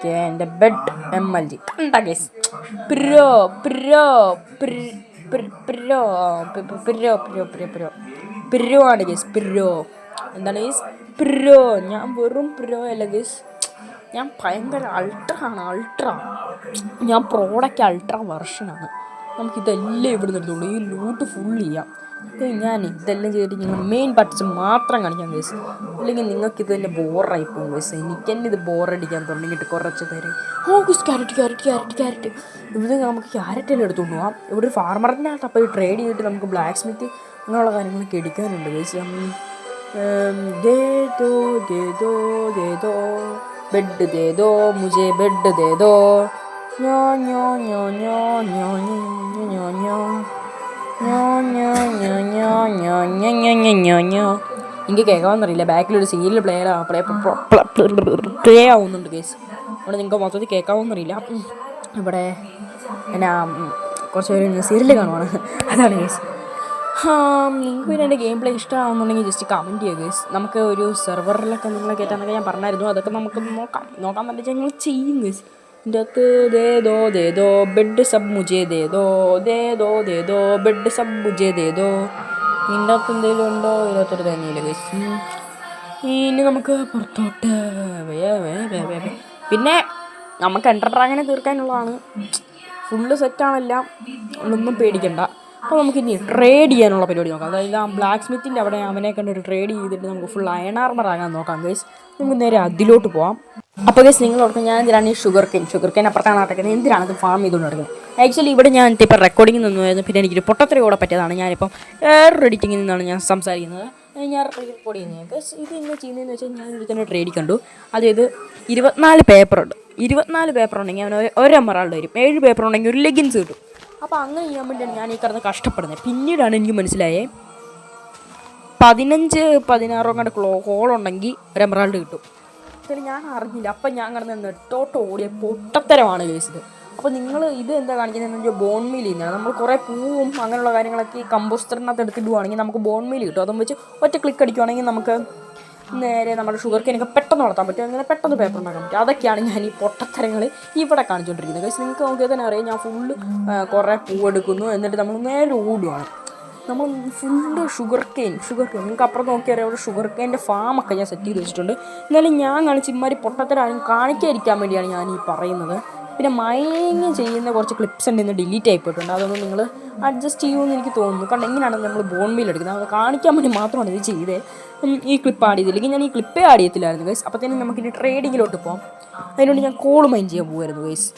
എൻ്റെ ബെഡ് MLG കണ്ട ഗൈസ്. പിരോ ആണ് ഗൈസ്. എന്താണ് ഗൈസ്? ഞാൻ വെറും അല്ല ഗൈസ്, ഞാൻ ഭയങ്കര അൾട്ര. ഞാൻ പ്രോഡക്റ്റ് അൾട്ര വെർഷനാണ്. നമുക്കിതെല്ലാം ഇവിടെ നിർത്തുള്ളൂ. ഈ ലൂട്ട് ഫുൾ ചെയ്യാം. ഞാൻ ഇതെല്ലാം ചെയ്തിട്ട് നിങ്ങൾ മെയിൻ പാർട്സ് മാത്രം കാണിക്കാൻ ഗൈസ്, അല്ലെങ്കിൽ നിങ്ങൾക്ക് ഇത് തന്നെ ബോറായി പോകും ഗൈസ്. എനിക്ക് തന്നെ ഇത് ബോറടിക്കാൻ തുടങ്ങിയിട്ട് കുറച്ച് പേര്. ഗൈസ് ക്യാരറ്റ് ഇത് നമുക്ക് ക്യാരറ്റെല്ലാം എടുത്തുകൊണ്ട് പോകാം. ഇവിടെ ഒരു ഫാർമറിനകത്ത് അപ്പോൾ ട്രേഡ് ചെയ്തിട്ട് നമുക്ക് ബ്ലാക്ക് സ്മിത്ത് അങ്ങനെയുള്ള കാര്യങ്ങളൊക്കെ എടുക്കാനുണ്ട് ഗൈസ്. ദേ ദോ ബെഡ് ദേ ദോ മുझे ബെഡ് ദേ ദോ ഞോ ഞോ ഞോ ഞോ ഞോ ഞോ ഞോ എനിക്ക് കേൾക്കാമെന്നറിയില്ല, ബാക്കിലൊരു സീരിയൽ പ്ലേ ആവുന്നുണ്ട് കേസ്. അവിടെ നിങ്ങൾക്ക് മൊത്തത്തിൽ കേൾക്കാമെന്നറിയില്ല. ഇവിടെ എന്നാ കുറച്ച് പേര് സീരിയൽ കാണുവാണ്, അതാണ് കേസ്. നിങ്ങൾക്ക് പിന്നെ എൻ്റെ ഗെയിം പ്ലേ ഇഷ്ടമാണെന്നുണ്ടെങ്കിൽ ജസ്റ്റ് കമൻറ്റ് ചെയ്യുക കേസ്. നമുക്ക് ഒരു സെർവറിലൊക്കെ നിങ്ങളെ കയറ്റാന്നൊക്കെ ഞാൻ പറഞ്ഞായിരുന്നു, അതൊക്കെ നമുക്ക് നോക്കാൻ പറ്റിച്ചാൽ ഞങ്ങൾ ചെയ്യും കേസ്. ഇതിൻ്റെ അകത്ത് ദേ ദോ ബെഡ് സബ് മുझे ദേ ദോ ബെഡ് സബ് മുझे ദേ ദോ. ഇതിൻ്റെ അകത്ത് എന്തെങ്കിലും ഉണ്ടോ? ഇതിനകത്തൊരു തന്നെയില്ല ഗൈസ്. ഇനി നമുക്ക് പുറത്തോട്ട് പിന്നെ നമുക്ക് എൻ്റർ ഡ്രാഗനെ തീർക്കാനുള്ളതാണ്. ഫുള്ള് സെറ്റാണെല്ലാം, ഒന്നും പേടിക്കണ്ട. അപ്പോൾ നമുക്കിനി ട്രേഡ് ചെയ്യാനുള്ള പരിപാടി നോക്കാം. അതായത് ആ ബ്ലാക്ക് സ്മിത്തിൻ്റെ അവിടെ അവനെ കണ്ടൊരു ട്രേഡ് ചെയ്തിട്ട് നമുക്ക് ഫുൾ അയൺ ആർമർ ആകാൻ നോക്കാം ഗൈസ്. നമുക്ക് നേരെ അതിലോട്ട് പോകാം. അപ്പോൾ ഗൈസ് നിങ്ങൾ ഓർക്കും ഞാൻ എന്തിനാണ് ഈ ഷുഗർ കെയിൻ അപ്പുറത്താണ് നടക്കുന്നത്, എന്തിനാണ് ഇത് ഫാം ചെയ്തുകൊണ്ട് നടക്കുന്നത്? ആക്ച്വലി ഇവിടെ ഞാൻ ഇപ്പോൾ റെക്കോർഡിങ്ങിൽ നിന്നുമായിരുന്നു, പിന്നെ എനിക്കൊരു പൊട്ടത്തര കൂടെ പറ്റിയതാണ്. ഞാനിപ്പം എഡിറ്റിങ്ങിൽ നിന്നാണ് ഞാൻ സംസാരിക്കുന്നത്. ഞാൻ റെക്കോർഡ് ചെയ്യുന്നത് ഗൈസ്. ഇത് എങ്ങനെ ചെയ്യുന്നതെന്ന് വെച്ചാൽ ഞാനൊരു തന്നെ ട്രേഡിൽ കണ്ടു. അതായത് 24 പേപ്പറുണ്ട്. 24 പേപ്പർ ഉണ്ടെങ്കിൽ അവന് ഒരു എമറാൾഡ് വരും, 7 പേപ്പർ ഉണ്ടെങ്കിൽ ഒരു ലെഗിൻസ് കിട്ടും. അപ്പോൾ അങ്ങനെ ചെയ്യാൻ വേണ്ടിയാണ് ഞാൻ ഈ കിടന്ന് കഷ്ടപ്പെടുന്നത്. പിന്നീടാണ് എനിക്ക് മനസ്സിലായേ 15-16 കണ്ട് ഹോളുണ്ടെങ്കിൽ ഒരു എമറാൾഡ് കിട്ടും. അതിൽ ഞാൻ അറിഞ്ഞില്ല. അപ്പം ഞാൻ കിടന്ന് നെട്ടോട്ട് ഓടിയ പൊട്ടത്തരമാണ് കേസത്. അപ്പോൾ നിങ്ങൾ ഇത് എന്താ കാണിക്കുന്നതെന്ന് വെച്ചാൽ ബോൺ മീൽ ചെയ്യുന്നതാണ്. നമ്മൾ കുറേ പൂവും അങ്ങനെയുള്ള കാര്യങ്ങളൊക്കെ ഈ കമ്പോസ്റ്ററിനകത്ത് എടുത്തിടുവാണെങ്കിൽ നമുക്ക് ബോൺ മീൽ കിട്ടും. അതും വെച്ച് ഒറ്റ ക്ലിക്ക് അടിക്കുവാണെങ്കിൽ നമുക്ക് നേരെ നമ്മുടെ ഷുഗർ കെയിനൊക്കെ പെട്ടെന്ന് വളർത്താൻ പറ്റും. അങ്ങനെ പെട്ടെന്ന് പേപ്പർ ഉണ്ടാക്കാൻ പറ്റും. അതൊക്കെയാണ് ഞാൻ ഈ പൊട്ടത്തരങ്ങൾ ഇവിടെ കാണിച്ചുകൊണ്ടിരിക്കുന്നത്. പക്ഷേ നിങ്ങൾക്ക് നോക്കിയാൽ തന്നെ അറിയാം, ഞാൻ ഫുള്ള് കുറേ പൂവെടുക്കുന്നു, എന്നിട്ട് നമ്മൾ നേരെ ഓടുകയാണ്. നമ്മൾ ഫുള്ള് ഷുഗർ കെയിൻ നിങ്ങൾക്ക് അപ്പുറത്ത് നോക്കിയാൽ അവിടെ ഷുഗർ കെയിൻ്റെ ഫാമൊക്കെ ഞാൻ സെറ്റ് ചെയ്ത് വെച്ചിട്ടുണ്ട്. എന്നാലും ഞാൻ കാണിച്ച് ഇമാതിരി പൊട്ടത്തരാണ് കാണിക്കാതിരിക്കാൻ വേണ്ടിയാണ് ഞാൻ ഈ പറയുന്നത്. പിന്നെ മയങ്ങി ചെയ്യുന്ന കുറച്ച് ക്ലിപ്സ് ഉണ്ട്, ഇന്ന് ഡിലീറ്റ് ആയിപ്പോയിട്ടുണ്ട്. അതൊന്നും നിങ്ങൾ അഡ്ജസ്റ്റ് ചെയ്യുമെന്ന് എനിക്ക് തോന്നുന്നു. കാരണം എങ്ങനെയാണ് നമ്മൾ ബോൺ മീൽ എടുക്കുന്നത്, അത് കാണിക്കാൻ വേണ്ടി മാത്രമാണ് ഇത് ചെയ്തത്. ഈ ക്ലിപ്പ് ആഡ് ചെയ്തില്ലെങ്കിൽ ഞാൻ ഈ ക്ലിപ്പേ ആഡ് ചെയ്യത്തില്ലായിരുന്നു ഗൈസ്. അപ്പോഴത്തേനും നമുക്കിനി ട്രേഡിങ്ങിലോട്ട് പോകാം. അതിനുവേണ്ടി ഞാൻ കോൾ മൈൻ ചെയ്യാൻ പോകുമായിരുന്നു ഗൈസ്.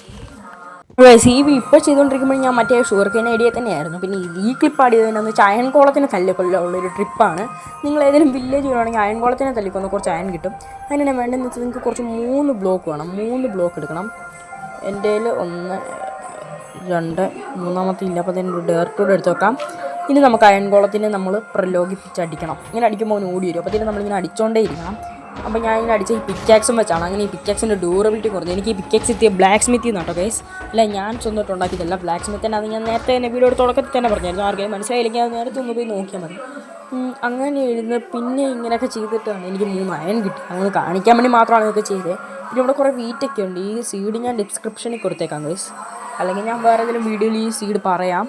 ഇപ്പോൾ ചെയ്തുകൊണ്ടിരിക്കുമ്പോൾ ഞാൻ മറ്റേ ഷുഗർ കെയിൻ ഐഡിയ തന്നെയായിരുന്നു. പിന്നെ ഈ ക്ലിപ്പ് ആഡ് ചെയ്തതിനെന്ന് വെച്ചാൽ അയൺ കോളത്തിന് തല്ലിക്കൊള്ളുള്ളൊരു ട്രിപ്പാണ്. നിങ്ങൾ ഏതെങ്കിലും വില്ലേജ് വരുവാണെങ്കിൽ അയൺ കോളത്തിനെ തല്ലിക്കൊന്ന് കുറച്ച് അയൺ കിട്ടും. അതിനാണ് വേണ്ടതെന്ന് വെച്ചാൽ നിങ്ങൾക്ക് കുറച്ച് 3 ബ്ലോക്ക് വേണം. 3 ബ്ലോക്ക് എടുക്കണം. എൻ്റെ കയ്യിൽ 1, 2, മൂന്നാമത്തെ ഇല്ല. അപ്പോൾ തന്നെ ഡയറക്റ്റോട് എടുത്ത് വെക്കാം. ഇനി നമുക്ക് അയൺ കോളത്തിനെ നമ്മൾ പ്രലോഭിപ്പിച്ചടിക്കണം. ഇങ്ങനെ അടിക്കുമ്പോൾ അവന് ഓടി വരും. അപ്പോൾ ഇതിന് നമ്മളിങ്ങനെ അടിച്ചുകൊണ്ടേ ഇരിക്കണം. അപ്പോൾ ഞാൻ ഇങ്ങനെ അടിച്ച ഈ പിക്കാക്സും വെച്ചാണ്. അങ്ങനെ ഈ പിക്കാക്സിൻ്റെ ഡ്യൂറബിലിറ്റി കുറഞ്ഞു. എനിക്ക് ഈ പിക്കാക്സ് എത്തിയ ബ്ലാക്ക് സ്മിത്തിൽ നിന്നാട്ടോ ഗൈസ്. അല്ല ഞാൻ സ്വന്തമായിട്ട് ഉണ്ടാക്കിയതല്ല, ബ്ലാക്ക് സ്മിത്തിൻ്റെ. അത് ഞാൻ നേരത്തെ തന്നെ വീഡിയോ തുടക്കത്തിൽ തന്നെ പറഞ്ഞായിരുന്നു. ആർക്കെങ്കിലും മനസ്സിലായില്ലെങ്കിൽ അത് നേരത്തെ ഒന്ന് പോയി നോക്കിയാൽ മതി. അങ്ങനെ എഴുതുന്ന പിന്നെ ഇങ്ങനെയൊക്കെ ചെയ്തിട്ടാണ് എനിക്ക് 3 അയൺ കിട്ടി. അങ്ങനെ കാണിക്കാൻ വേണ്ടി മാത്രമാണ് ഇതൊക്കെ ചെയ്തത്. പിന്നെ ഇവിടെ കുറേ വീറ്റൊക്കെ ഉണ്ട്. ഈ സീഡ് ഞാൻ ഡിസ്ക്രിപ്ഷനിൽ കൊടുത്തേക്കാം ഗൈസ്, അല്ലെങ്കിൽ ഞാൻ വേറെ ഏതെങ്കിലും വീഡിയോയിൽ ഈ സീഡ് പറയാം.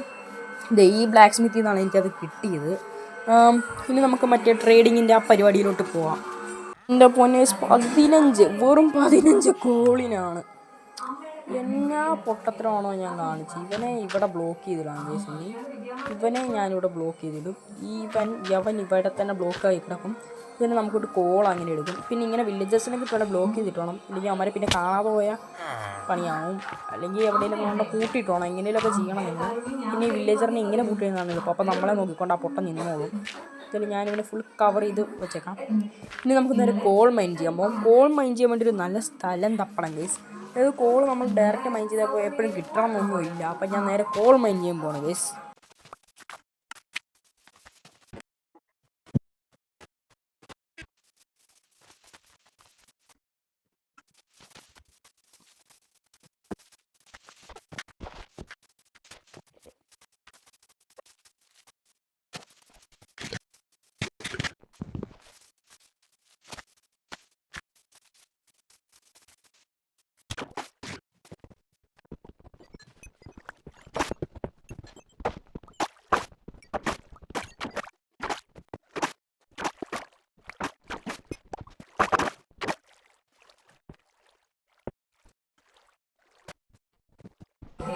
ഈ ബ്ലാക്ക് സ്മിത്തിൽ നിന്നാണ് എനിക്കത് കിട്ടിയത്. ഇനി നമുക്ക് മറ്റേ ട്രേഡിങ്ങിൻ്റെ ആ പരിപാടിയിലോട്ട് പോവാം. എൻ്റെ പൊന്നെ 15, വെറും 15 കോളിനാണ്. എന്നാ പൊട്ടത്തരമാണോ ഞാൻ കാണിച്ച്. ഇവനെ ഇവിടെ ബ്ലോക്ക് ചെയ്തിടാം ഗൈസ്. ഇവനെ ഞാനിവിടെ ബ്ലോക്ക് ചെയ്തിടും. യവൻ ഇവിടെ തന്നെ ബ്ലോക്കായി കിടക്കും. പിന്നെ നമുക്കൊരു കോൾ അങ്ങനെ എടുക്കും. പിന്നെ ഇങ്ങനെ വില്ലേജസിനൊക്കെ ഇവിടെ ബ്ലോക്ക് ചെയ്തിട്ടോണം, ഇല്ലെങ്കിൽ അവന്മാരെ പിന്നെ കാണാതെ പോയാൽ പണിയാവും. അല്ലെങ്കിൽ എവിടെയെങ്കിലും കൊണ്ട് കൂട്ടിയിട്ടോണം, എങ്ങനെയൊക്കെ ചെയ്യണം നിങ്ങൾ. പിന്നെ ഈ വില്ലേജറിനെ ഇങ്ങനെ കൂട്ടിയിരുന്നാണ് എളുപ്പം. അപ്പോൾ നമ്മളെ നോക്കിക്കൊണ്ട് ആ പൊട്ടം നിന്നോളും. ഇതിൽ ഞാനിവിടെ ഫുൾ കവർ ചെയ്ത് വെച്ചേക്കാം. ഇനി നമുക്ക് നേരെ കോൾ മൈൻ ചെയ്യാൻ പോകും. കോൾ മൈൻ ചെയ്യാൻ വേണ്ടി ഒരു നല്ല സ്ഥലം തപ്പണം ഗൈസ്. അതായത് കോൾ നമ്മൾ ഡയറക്റ്റ് മൈൻ ചെയ്തപ്പോൾ എപ്പോഴും കിട്ടണമെന്നൊന്നുമില്ല. അപ്പം ഞാൻ നേരെ കോൾ മൈൻ ചെയ്യാൻ പോകണം ഗൈസ്.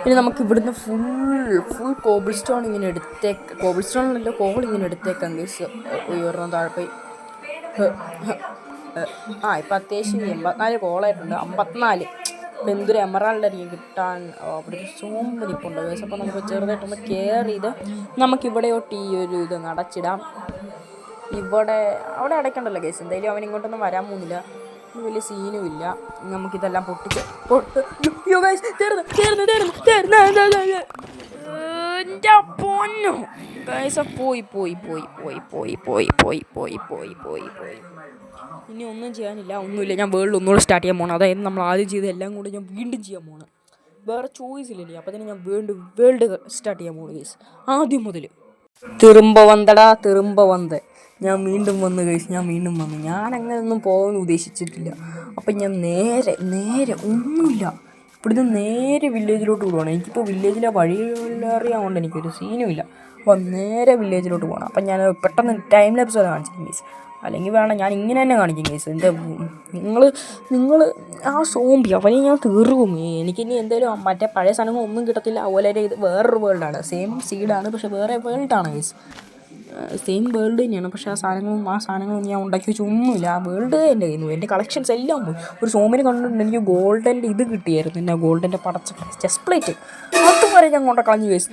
ഇനി നമുക്ക് ഇവിടുന്ന് ഫുൾ ഫുൾ കോബിൾ സ്റ്റോൺ ഇങ്ങനെ കോബിൾ സ്റ്റോണിലല്ലോ കോൾ ഇങ്ങനെ എടുത്തേക്കാം ഗൈസ്. ഉയർന്ന താഴെ പോയി ഇപ്പം അത്യാവശ്യം 84 കോളായിട്ടുണ്ട്. 54 ഇപ്പം എന്തൊരു എമറാൾഡായിരിക്കും കിട്ടാൻ. അവിടെ ഒരു സോമ്പ് നിൽപ്പുണ്ട് ഗൈസ്. അപ്പോൾ നമുക്ക് ചെറുതായിട്ടൊന്ന് കെയർ ചെയ്ത് നമുക്കിവിടെയോട്ട് ഈ ഒരു ഇത് അടച്ചിടാം. അവിടെ അടയ്ക്കണ്ടല്ലോ ഗൈസ്. എന്തായാലും അവൻ ഇങ്ങോട്ടൊന്നും വരാൻ പോകുന്നില്ല, വലിയ സീനും ഇല്ല. നമുക്കിതെല്ലാം എൻ്റെ പൊന്നു ഗൈസ്. പോയി. ഇനി ഒന്നും ചെയ്യാനില്ല, ഒന്നുമില്ല. ഞാൻ വേൾഡ് ഒന്നുകൂടെ സ്റ്റാർട്ട് ചെയ്യാൻ പോകണം. അതായത് നമ്മൾ ആദ്യം ചെയ്ത് എല്ലാം കൂടെ ഞാൻ വീണ്ടും ചെയ്യാൻ പോകണം. വേറെ ചോയ്സ് ഇല്ലേ. അപ്പോൾ തന്നെ ഞാൻ വേൾഡ് സ്റ്റാർട്ട് ചെയ്യാൻ പോകുന്നു ഗൈസ്. ആദ്യം മുതൽ തിരുമ്പ വന്ന് ഞാൻ വീണ്ടും വന്ന് ഗൈസ്. ഞാൻ അങ്ങനെയൊന്നും പോകാൻ ഉദ്ദേശിച്ചിട്ടില്ല. അപ്പം ഞാൻ നേരെ ഒന്നുമില്ല, ഇവിടുന്ന് നേരെ വില്ലേജിലോട്ട് പോകണം. എനിക്കിപ്പോൾ വില്ലേജിലെ വഴിയറിയാവുകൊണ്ട് എനിക്കൊരു സീനും ഇല്ല. അപ്പോൾ നേരെ വില്ലേജിലോട്ട് പോകണം. അപ്പം ഞാൻ പെട്ടെന്ന് ടൈം ലാപ്സ് വരെ കാണിച്ചിരിക്കും ഗൈസ്. അല്ലെങ്കിൽ വേണം ഞാൻ ഇങ്ങനെ തന്നെ കാണിക്കും ഗൈസ്. എൻ്റെ നിങ്ങൾ ആ സോംബി അവനെ ഞാൻ തീർക്കും. എനിക്കിനി എന്തായാലും മറ്റേ പഴയ സാധനങ്ങളൊന്നും കിട്ടത്തില്ല. അതുപോലെ ഇത് വേറൊരു വേൾഡാണ്, സെയിം സീഡാണ്, പക്ഷേ വേറെ വേൾഡാണ് ഗൈസ്. സെയിം വേൾഡ് തന്നെയാണ്, പക്ഷേ ആ സാധനങ്ങളൊന്നും ഞാൻ ഉണ്ടാക്കി വെച്ച് ഒന്നുമില്ല. ആ വേൾഡ് എൻ്റെ കയ്യിൽ നിന്ന് എൻ്റെ കളക്ഷൻസ് എല്ലാം പോയി. ഒരു സോമിനെ കണ്ടിട്ടുണ്ട്, എനിക്ക് ഗോൾഡൻ്റെ ഇത് കിട്ടിയായിരുന്നു, എൻ്റെ ഗോൾഡൻ്റെ പടച്ച ചെസ്റ്റ് പ്ലേറ്റ്. അതുവരെ ഞാൻ കൊണ്ട് കളഞ്ഞു ഗൈസ്.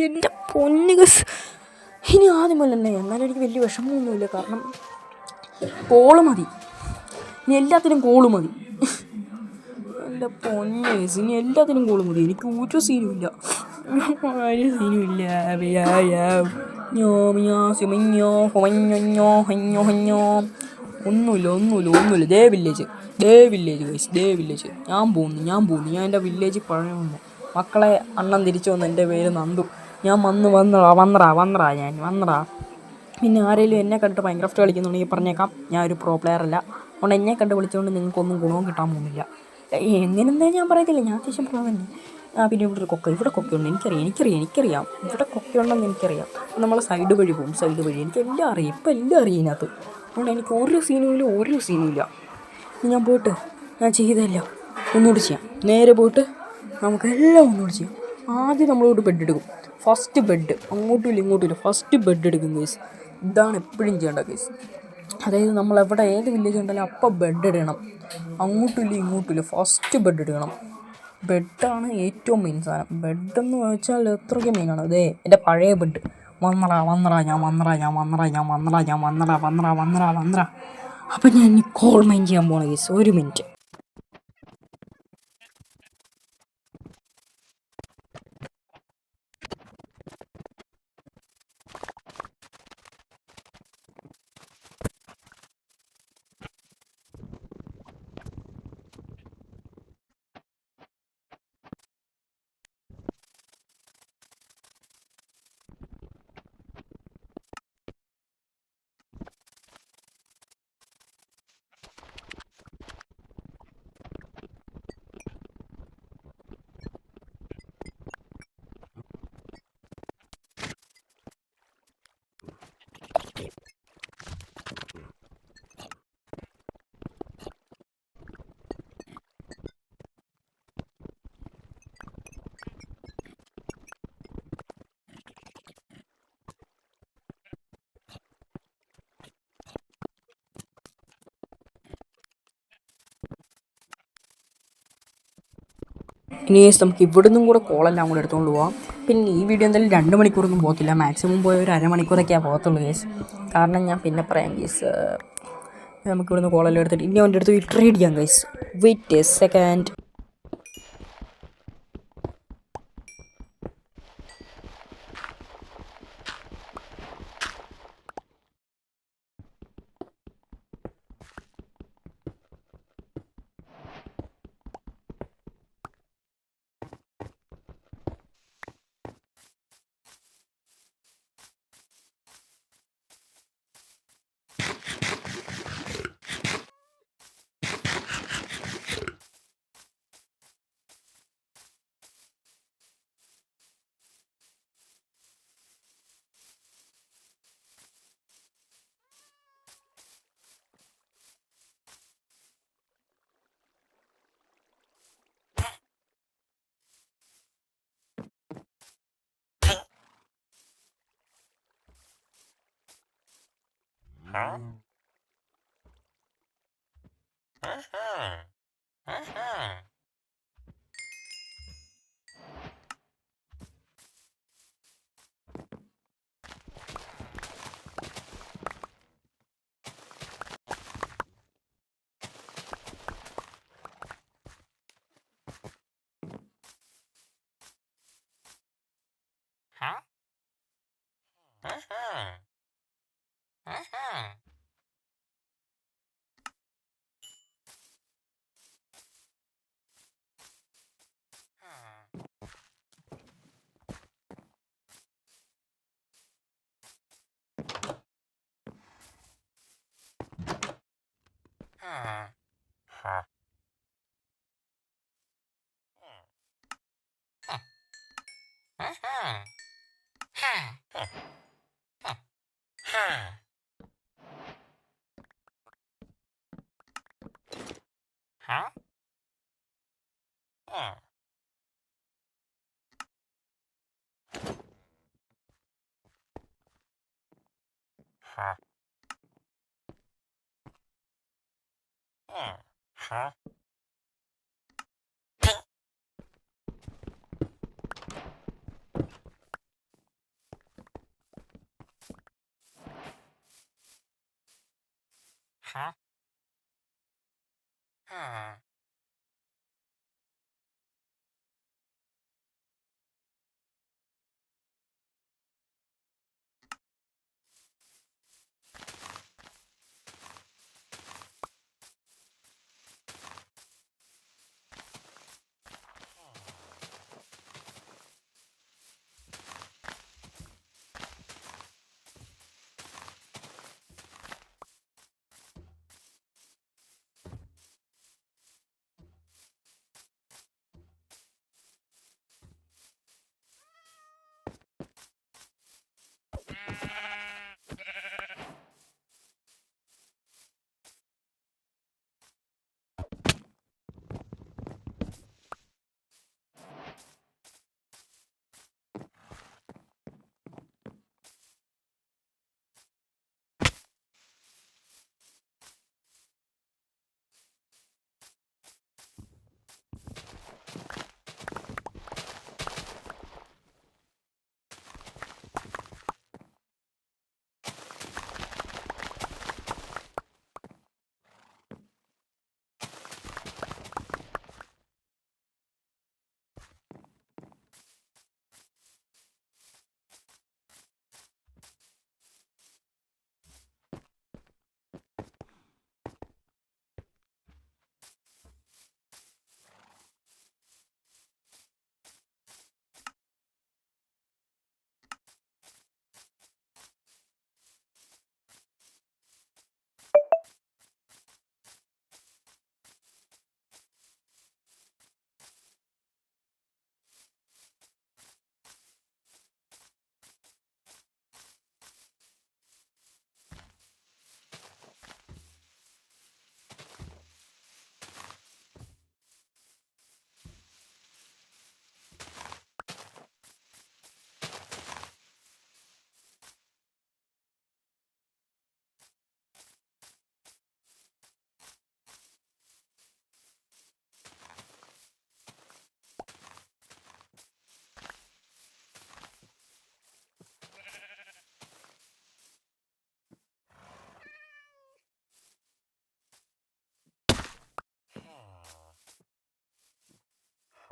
എൻ്റെ പൊന്നു ഗൈസ്. ഇനി ആദ്യം പോലെ തന്നെ എന്നാലും എനിക്ക് വലിയ വിഷമമൊന്നുമില്ല, കാരണം കോള് മതി. ഇനി എല്ലാത്തിനും കോള് മതി. എൻ്റെ പൊന്നു ഗൈസ്, ഇനി എല്ലാത്തിനും കോള് മതി. എനിക്ക് ഒരു സീനുമില്ല. ഒന്നുമില്ല. ദേ വില്ലേജ് ഗൈസ്, ദേ വില്ലേജ്. ഞാൻ പോകുന്നു. ഞാൻ എൻ്റെ വില്ലേജ് പഴയുന്നു. മക്കളെ, അണ്ണൻ തിരിച്ചു വന്നു. എൻ്റെ പേര് നന്ദു. ഞാൻ വന്നറാ. പിന്നെ ആരെങ്കിലും എന്നെ കണ്ടിട്ട് മൈൻക്രാഫ്റ്റ് കളിക്കുന്നുണ്ടെങ്കിൽ പറഞ്ഞേക്കാം, ഞാൻ ഒരു പ്രോ പ്ലെയർ അല്ല. അതുകൊണ്ട് എന്നെ കണ്ട് വിളിച്ചുകൊണ്ട് നിങ്ങൾക്കൊന്നും ഗുണവും കിട്ടാൻ പോകുന്നില്ല. എങ്ങനെന്തായാലും ഞാൻ പറയത്തില്ല, ഞാൻ അത്യാവശ്യം പ്രോ തന്നെ. പിന്നെ ഇവിടെ കൊക്കയുണ്ട്. എനിക്കറിയാം ഇവിടെ കൊക്കയുണ്ടെന്ന് എനിക്കറിയാം. നമ്മൾ സൈഡ് വഴി പോകും. എനിക്കെല്ലാം അറിയാം. ഇപ്പം എല്ലാം അറിയാം ഇതിനകത്ത്. അതുകൊണ്ട് എനിക്ക് ഒരു സീനും ഇല്ല. ഞാൻ പോയിട്ട് ഞാൻ ചെയ്തതല്ലോ ഒന്നുകൂടി ചെയ്യാം. നേരെ പോയിട്ട് നമുക്കെല്ലാം ഒന്നുകൂടി ചെയ്യാം. ആദ്യം നമ്മളോട് ബെഡ് എടുക്കും. ഫസ്റ്റ് ബെഡ് അങ്ങോട്ടും ഇല്ല ഫസ്റ്റ് ബെഡ് എടുക്കും ഗൈസ്. ഇതാണ് എപ്പോഴും ചെയ്യേണ്ട കേസ്. അതായത് നമ്മളെവിടെ ഏത് വില്ലേജ് ഉണ്ടെങ്കിലും അപ്പം ബെഡ് ഇടണം. അങ്ങോട്ടും ഇല്ല ഫസ്റ്റ് ബെഡ് എടുക്കണം. ബെഡാണ് ഏറ്റവും മെയിൻ സാധനം. ബെഡെന്ന് വെച്ചാൽ എത്രയ്ക്ക് മെയിനാണ്. അതേ എൻ്റെ പഴയ ബെഡ്. വന്നറ. അപ്പം ഞാൻ ഇനി കോൾ മൈൻ ചെയ്യാൻ പോകണം കേസ്. ഒരു മിനിറ്റ്. ഇനി നമുക്ക് ഇവിടുന്നും കൂടെ കോളെല്ലാം കൂടെ എടുത്തുകൊണ്ട് പോകാം. പിന്നെ ഈ വീഡിയോ എന്തായാലും 2 മണിക്കൂറൊന്നും പോകത്തില്ല. മാക്സിമം പോയ ഒരു അരമണിക്കൂറൊക്കെയാണ് പോകത്തുള്ളൂ കേസ്. കാരണം ഞാൻ പിന്നെ പറയാം കേസ്. നമുക്കിവിടുന്ന് കോളെല്ലാം എടുത്തിട്ട് ഇനി അവൻ്റെ അടുത്ത് ട്രേഡ് ചെയ്യാം case. Wait a second. Huh? Uh-huh. Uh-huh. Huh? Uh-huh. Uh-huh. Huh. Huh. Huh. Huh. Uh-huh. Huh. Huh. Huh. Huh. Huh? Huh. Huh. Huh. Huh? Huh?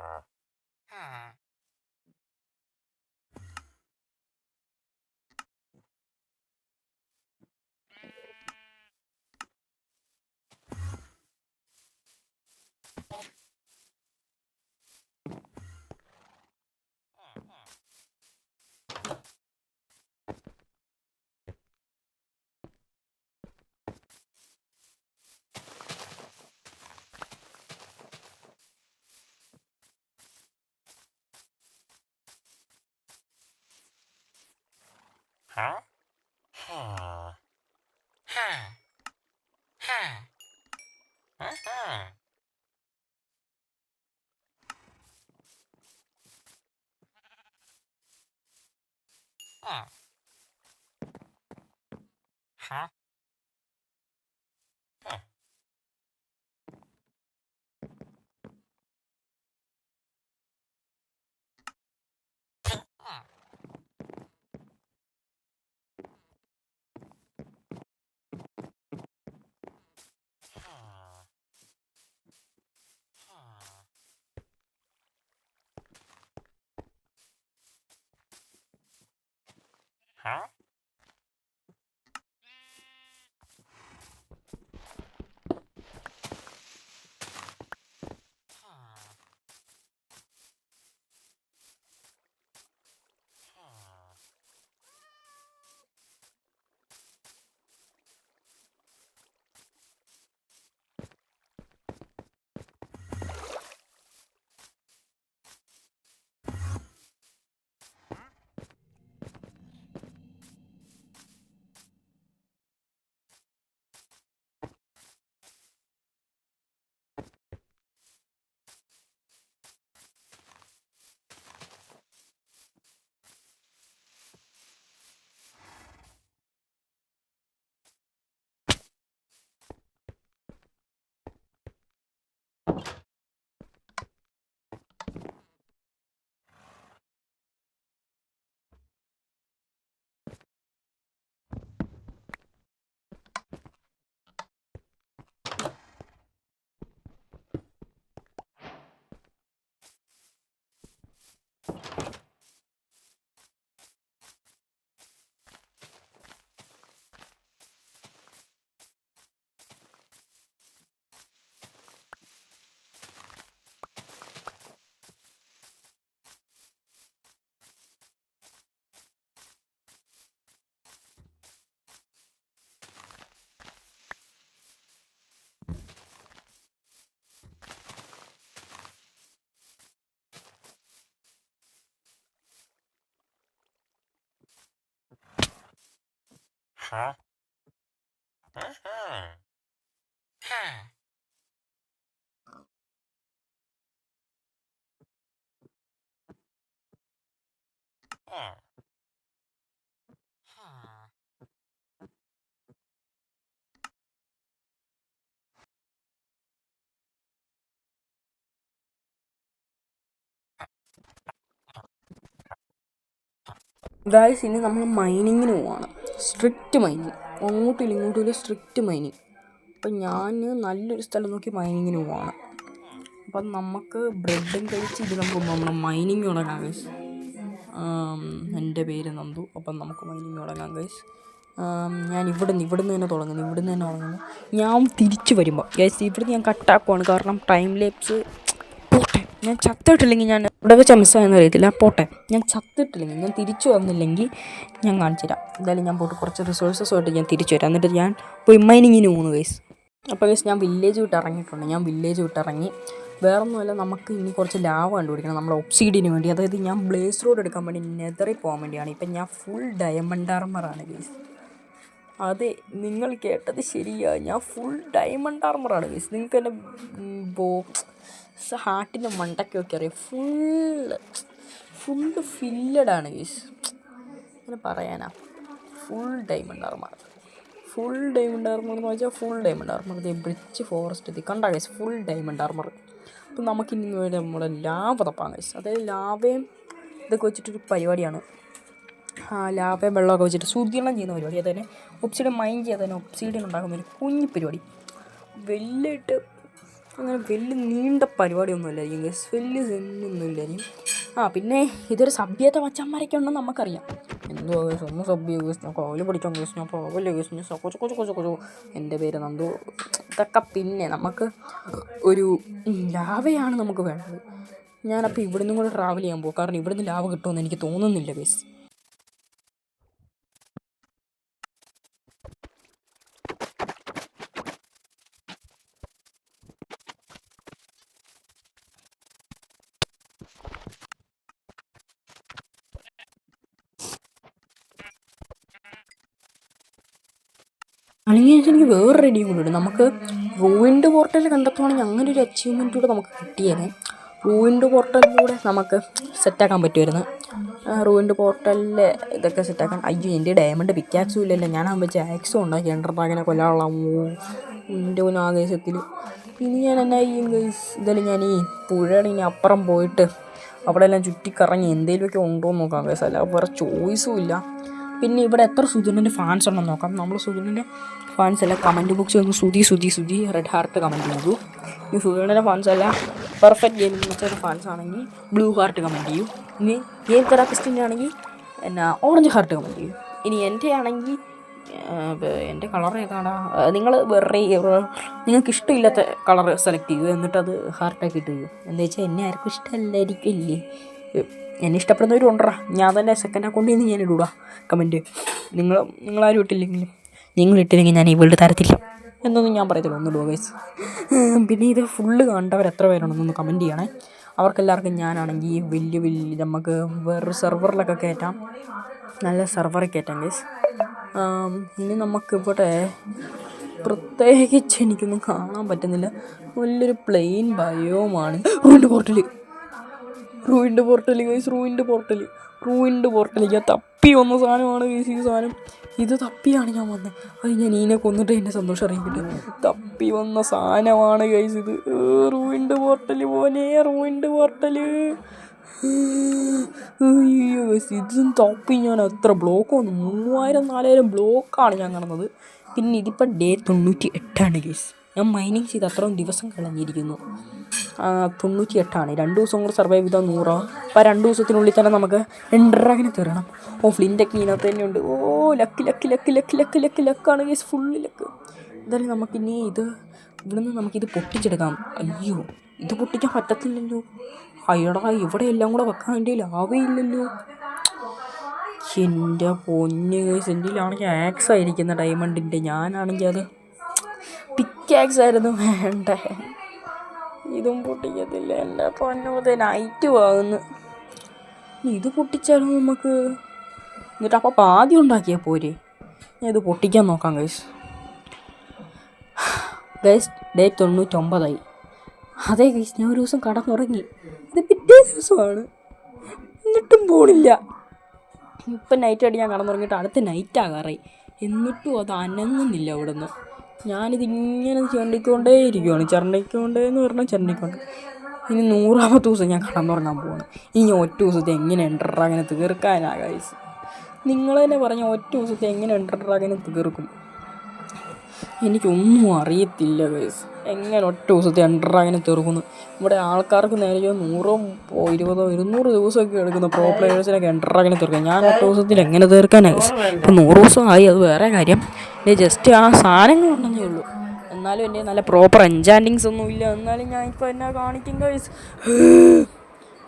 Huh. Huh. Huh. Huh? Huh. Huh. Huh. Uh-huh. Huh. Huh? Huh? Uh-huh. Huh. Huh. Huh. Guys ഇനി നമ്മൾ മൈനിങ്ങിന് പോവാണ്. Strict mining, അങ്ങോട്ടും ഇങ്ങോട്ടും strict mining. അപ്പം ഞാൻ നല്ലൊരു സ്ഥലം നോക്കി മൈനിങ്ങിന് പോവാണ്. അപ്പം നമുക്ക് ബ്രെഡും കഴിച്ച് ഇത് നമുക്ക് നമ്മുടെ മൈനിങ് തുടങ്ങാം ഗൈസ്. എൻ്റെ പേര് നന്ദു. അപ്പം നമുക്ക് മൈനിങ് തുടങ്ങാം ഗൈസ്. ഞാൻ ഇവിടുന്ന് തന്നെ തുടങ്ങുന്നു. ഞാൻ തിരിച്ച് വരുമ്പോൾ ഗൈസ് ഇവിടുന്ന് ഞാൻ കട്ടാക്കുവാണ്. കാരണം ടൈം ലാപ്സ് പോട്ടെ, ഞാൻ ചത്തിട്ടില്ലെങ്കിൽ ഞാൻ ഇവിടെ വെച്ചാൽ മിസ്സായെന്ന് അറിയത്തില്ല. പോട്ടെ, ഞാൻ ചത്തിട്ടില്ലെങ്കിൽ, ഞാൻ തിരിച്ചു വന്നില്ലെങ്കിൽ ഞാൻ കാണിച്ചു തരാം. എന്തായാലും ഞാൻ പോയിട്ട് കുറച്ച് റിസോഴ്സസുമായിട്ട് ഞാൻ തിരിച്ചു വരാം. എന്നിട്ട് ഞാൻ പോയി മൈനിങ്ങിന് പോകുന്നു ഗൈസ്. അപ്പോൾ ഗൈസ് ഞാൻ വില്ലേജ് വിട്ട് ഇറങ്ങി. വേറൊന്നുമല്ല, നമുക്ക് ഇനി കുറച്ച് ലാവ കണ്ടുപിടിക്കണം നമ്മുടെ ഒബ്സീഡിയന് വേണ്ടി. അതായത് ഞാൻ ബ്ലേസ് റോഡ് എടുക്കാൻ വേണ്ടി നെതറിൽ പോകാൻ വേണ്ടിയാണ്. ഇപ്പം ഞാൻ ഫുൾ ഡയമണ്ട് ആർമറാണ് ഗൈസ്. അതെ, നിങ്ങൾ കേട്ടത് ശരിയാണ്, ഞാൻ ഫുൾ ഡയമണ്ട് ആർമറാണ് ഗൈസ്. നിങ്ങൾക്ക് എൻ്റെ ഹാർട്ടിൻ്റെ മണ്ടയ്ക്കൊക്കെ അറിയാം. ഫുള്ള് ഫില്ലഡാണ് ഗൈസ്. അങ്ങനെ പറയാനാ, ഫുൾ ഡയമണ്ട് ആർമർ എന്ന് വെച്ചാൽ ഫുൾ ഡയമണ്ട് ആർമർ. ഇത് ബ്രിച്ച് ഫോറസ്റ്റ് എത്തി കണ്ടാ ഗൈസ്, ഫുൾ ഡയമണ്ട് ആർമർ. അപ്പം നമുക്കിനി നമ്മുടെ ലാവ തപ്പാം ഗൈസ്. അതായത് ലാവയും ഇതൊക്കെ വെച്ചിട്ടൊരു പരിപാടിയാണ്. ലാവയും വെള്ളമൊക്കെ വെച്ചിട്ട് ശുദ്ധീകരണം ചെയ്യുന്ന പരിപാടി. അതുതന്നെ ഒബ്സിഡിയൻ മൈൻ ചെയ്യാതെ തന്നെ ഒബ്സിഡിയൻ ഉണ്ടാക്കുന്ന ഒരു കുഞ്ഞു പരിപാടി. വലിയിട്ട് അങ്ങനെ വലിയ നീണ്ട പരിപാടിയൊന്നുമില്ലായിരിക്കും ഗൈസ്, വലിയ സെന്നൊന്നുമില്ലായിരിക്കും. പിന്നെ ഇതൊരു സഭ്യത മച്ചന്മാരൊക്കെ ഉണ്ടെന്ന് നമുക്കറിയാം. എന്തോ ഗൈസ്, ഒന്ന് സഭ്യ ഗൈസ്, ഞാൻ കോല് പിടിച്ചോ ഗൈസ്, ഞാൻ പോകല്ലേ ഗൈസ്, ഞാൻ കൊച്ചു. എൻ്റെ പേര് നന്ദു. ഇതൊക്കെ പിന്നെ നമുക്ക് ഒരു ലാവയാണ് നമുക്ക് വേണ്ടത്. ഞാനപ്പോൾ ഇവിടുന്ന് കൂടെ ട്രാവൽ ചെയ്യാൻ പോകും. കാരണം ഇവിടുന്ന് ലാവ കിട്ടുമെന്ന് എനിക്ക് തോന്നുന്നില്ല ഗൈസ്. അല്ലെങ്കിൽ എനിക്ക് വേറൊരു ഐഡിയ കൂടെ. നമുക്ക് റൂയിൻഡ് പോർട്ടൽ കണ്ടെത്തുവാണെങ്കിൽ അങ്ങനെ ഒരു അച്ചീവ്മെൻറ്റ് കൂടെ നമുക്ക് കിട്ടിയേനെ. റൂയിൻഡ് പോർട്ടലിലൂടെ നമുക്ക് സെറ്റാക്കാൻ പറ്റുമായിരുന്നു. റൂയിൻഡ് പോർട്ടലിൽ ഇതൊക്കെ സെറ്റാക്കാൻ. അയ്യോ, എൻ്റെ ഡയമണ്ട് പിക്കാക്സും ഇല്ലല്ലോ. ഞാനാകുമ്പോൾ വെച്ച് ആക്സും ഉണ്ടാക്കി എൻ്റർഡ്രാഗനെ കൊല്ലാനുള്ള എൻ്റെ ആവേശത്തിൽ. ഇനി ഞാൻ എന്നാ ചെയ്യും ഗൈസ്? എന്തായാലും ഞാൻ ഈ പുഴയുടെ ഇനി അപ്പുറം പോയിട്ട് അവിടെ എല്ലാം ചുറ്റിക്കറങ്ങി എന്തെങ്കിലുമൊക്കെ ഉണ്ടോ എന്ന് നോക്കാം ഗൈസ്. അല്ല വേറെ ചോയ്സും ഇല്ല. പിന്നെ ഇവിടെ എത്ര സുധീറിൻ്റെ ഫാൻസ് ഉണ്ടെന്ന് നോക്കാം. നമ്മൾ സുധീറിൻ്റെ ഫാൻസ് എല്ലാം കമൻറ്റ് ബോക്സിൽ ഒന്ന് സുധി റെഡ് ഹാർട്ട് കമൻറ്റ് ചെയ്തു. ഇനി സുധീറിൻ്റെ ഫാൻസ് അല്ല പെർഫെക്റ്റ് ഗെയിമിംഗ് വെച്ചൊരു ഫാൻസ് ആണെങ്കിൽ ബ്ലൂ ഹാർട്ട് കമൻറ്റ് ചെയ്യും. ഇനി ഗെയിം തെറാപ്പിസ്റ്റിൻ്റെ ആണെങ്കിൽ എന്നാ ഓറഞ്ച് ഹാർട്ട് കമൻറ്റ് ചെയ്യും. ഇനി എൻ്റെ ആണെങ്കിൽ എൻ്റെ കളർ ഏതാടാ, നിങ്ങൾ വേറെ നിങ്ങൾക്ക് ഇഷ്ടമില്ലാത്ത കളർ സെലക്ട് ചെയ്യൂ, എന്നിട്ടത് ഹാർട്ടാക്കി ഇട്ട് ചെയ്യും. എന്താ വെച്ചാൽ എന്നെ ആർക്കും ഇഷ്ടമല്ലായിരിക്കും ഇല്ലേ. എന്നെ ഇഷ്ടപ്പെടുന്നവരും ഉണ്ടറാ. ഞാൻ തന്നെ സെക്കൻഡ് അക്കൗണ്ടിൽ നിന്ന് ഞാൻ ഇടൂടാ കമൻറ്റ്. നിങ്ങളാരും ഇട്ടില്ലെങ്കിൽ ഞാൻ ഈ വേൾഡ് തരത്തില്ല എന്നൊന്നും ഞാൻ പറയത്തില്ല. ഒന്നിടുക ഗൈസ്. പിന്നെ ഇത് ഫുള്ള് കണ്ടവർ എത്ര പേരുണ്ടെന്നൊന്ന് കമൻറ്റ് ചെയ്യണേ. അവർക്കെല്ലാവർക്കും ഞാനാണെങ്കിൽ വലിയ നമുക്ക് വേറൊരു സെർവറിലൊക്കെ കയറ്റാം. നല്ല സെർവറിൽ കയറ്റാം ഗൈസ്. ഇനി നമുക്കിവിടെ പ്രത്യേകിച്ച് എനിക്കൊന്നും കാണാൻ പറ്റുന്നില്ല. വലിയൊരു പ്ലെയിൻ ബയോമാണ്. റൂയിൻഡ് പോർട്ടൽ ഞാൻ തപ്പി വന്ന സാധനമാണ് ഗൈസ്. ഈ സാധനം ഇത് തപ്പിയാണ് ഞാൻ വന്നത്. അത് ഞാൻ ഇതിനെ കൊന്നിട്ട് എൻ്റെ സന്തോഷം അറിയിക്കട്ടെ. തപ്പി വന്ന സാധനമാണ് ഗൈസ് ഇത്. റൂയിൻഡ് പോർട്ടൽ പോലെ അയ്യോ ഗൈസ്, ഇതും തപ്പി ഞാൻ എത്ര ബ്ലോക്ക് വന്നു. 3000-4000 ബ്ലോക്കാണ് ഞാൻ കാണുന്നത്. പിന്നെ ഇതിപ്പോൾ ഡേ 98 ഗൈസ്. ഞാൻ മൈനിങ് ചെയ്ത് അത്രയും ദിവസം കളഞ്ഞിരിക്കുന്നു. 98 2 ദിവസം കൂടെ സർവൈവ് ചെയ്താൽ 100. അപ്പോൾ 2 ദിവസത്തിനുള്ളിൽ തന്നെ നമുക്ക് എൻഡ്രാഗനെ തരണം. ഫ്ലിൻ്റൊക്കെ ഇതിനകത്ത് തന്നെയുണ്ട്. ലക്കാണ് ഗൈസ്, ഫുള്ള് ലക്ക്. എന്തായാലും നമുക്കിനി ഇവിടുന്ന് നമുക്കിത് പൊട്ടിച്ചെടുക്കാം. അയ്യോ, ഇത് പൊട്ടിക്കാൻ പറ്റത്തില്ലല്ലോ. അയ്യടാ, ഇവിടെ എല്ലാം കൂടെ വെക്കാൻ വേണ്ടി ലാവയില്ലല്ലോ. എൻ്റെ പൊന്ന് ഗൈസ്, എൻ്റെ കയ്യിലാണെങ്കിൽ ആക്സ് ആയിരിക്കുന്ന ഡയമണ്ടിൻ്റെ. ഞാനാണെങ്കിൽ അത് പിക്കാക്സ് ആയിരുന്നു വേണ്ടേ. ഇതും പൊട്ടിക്കത്തില്ല. എൻ്റെ പൊന്നൂതെ നൈറ്റ് ആകുന്നു. ഇത് പൊട്ടിച്ചാലും നമുക്ക് എന്നിട്ട് അപ്പോൾ പാതി ഉണ്ടാക്കിയാൽ പോരെ. ഞാൻ ഇത് പൊട്ടിക്കാൻ നോക്കാം ഗൈസ്. ഡേ 99 അതെ ഗൈസ്, ഞാൻ ഒരു ദിവസം കടന്നുറങ്ങി. ഇത് പിറ്റേ ദിവസമാണ്, എന്നിട്ടും പോണില്ല. ഇപ്പം നൈറ്റ് ആയിട്ട് ഞാൻ കടന്നുറങ്ങിയിട്ട് അടുത്ത നൈറ്റ് ആകാറായി, എന്നിട്ടും അത് അനങ്ങുന്നില്ല അവിടെ നിന്ന്. ഞാനിതിങ്ങനെ ചരണ്ടിക്കൊണ്ടേയിരിക്കുകയാണ്. ചരണ്ടിക്കൊണ്ടേന്ന് പറഞ്ഞാൽ ചരണ്ടിക്കൊണ്ട്. ഇനി 100ാമത്തെ ദിവസം ഞാൻ കടന്നുറങ്ങാൻ പോവാണ്. ഇനി ഒറ്റ ദിവസത്തെ എങ്ങനെ അങ്ങനെ തീർക്കാനാ ഗൈസ്? നിങ്ങൾ തന്നെ പറഞ്ഞ ഒറ്റ ദിവസത്തെ എങ്ങനെ അങ്ങനെ തീർക്കും? എനിക്കൊന്നും അറിയത്തില്ല ഗൈസ്, എങ്ങനെ ഒറ്റ ദിവസത്തെ അങ്ങനെ തീർക്കുന്നു. ഇവിടെ ആൾക്കാർക്ക് നേരെ 100, 20, 200 ദിവസമൊക്കെ എടുക്കുന്ന പ്രോ പ്ലേയേഴ്സിനൊക്കെ അങ്ങനെ തീർക്കാം. ഞാൻ ഒറ്റ ദിവസത്തിൽ എങ്ങനെ തീർക്കാനാണ് ഗൈസ്? ഇപ്പം 100 ദിവസമായി, അത് വേറെ കാര്യം. ജസ്റ്റ് ആ സാധനങ്ങൾ ഉണ്ടെന്നേ ഉള്ളൂ. എന്നാലും എൻ്റെ നല്ല പ്രോപ്പർ എൻചാൻറ്റിങ്സ് ഒന്നുമില്ല. എന്നാലും ഞാൻ ഇപ്പോൾ എന്നാ കാണിക്കും ഗൈസ്?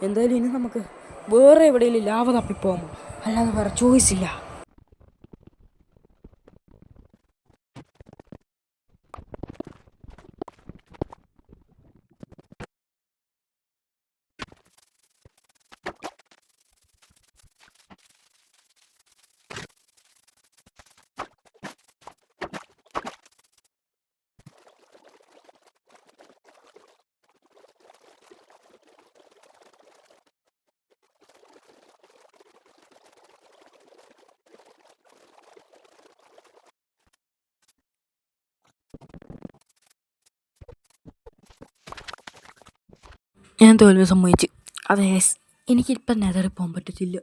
എന്തായാലും ഇനി നമുക്ക് വേറെ എവിടെയെങ്കിലും ലാഭ തപ്പിപ്പോകും, അല്ലാതെ വേറെ ചോയ്സ് ഇല്ല. ഞാൻ തോൽവി സമ്മതിച്ചു. അതെ, എനിക്കിപ്പം നെതറിൽ പോകാൻ പറ്റത്തില്ല.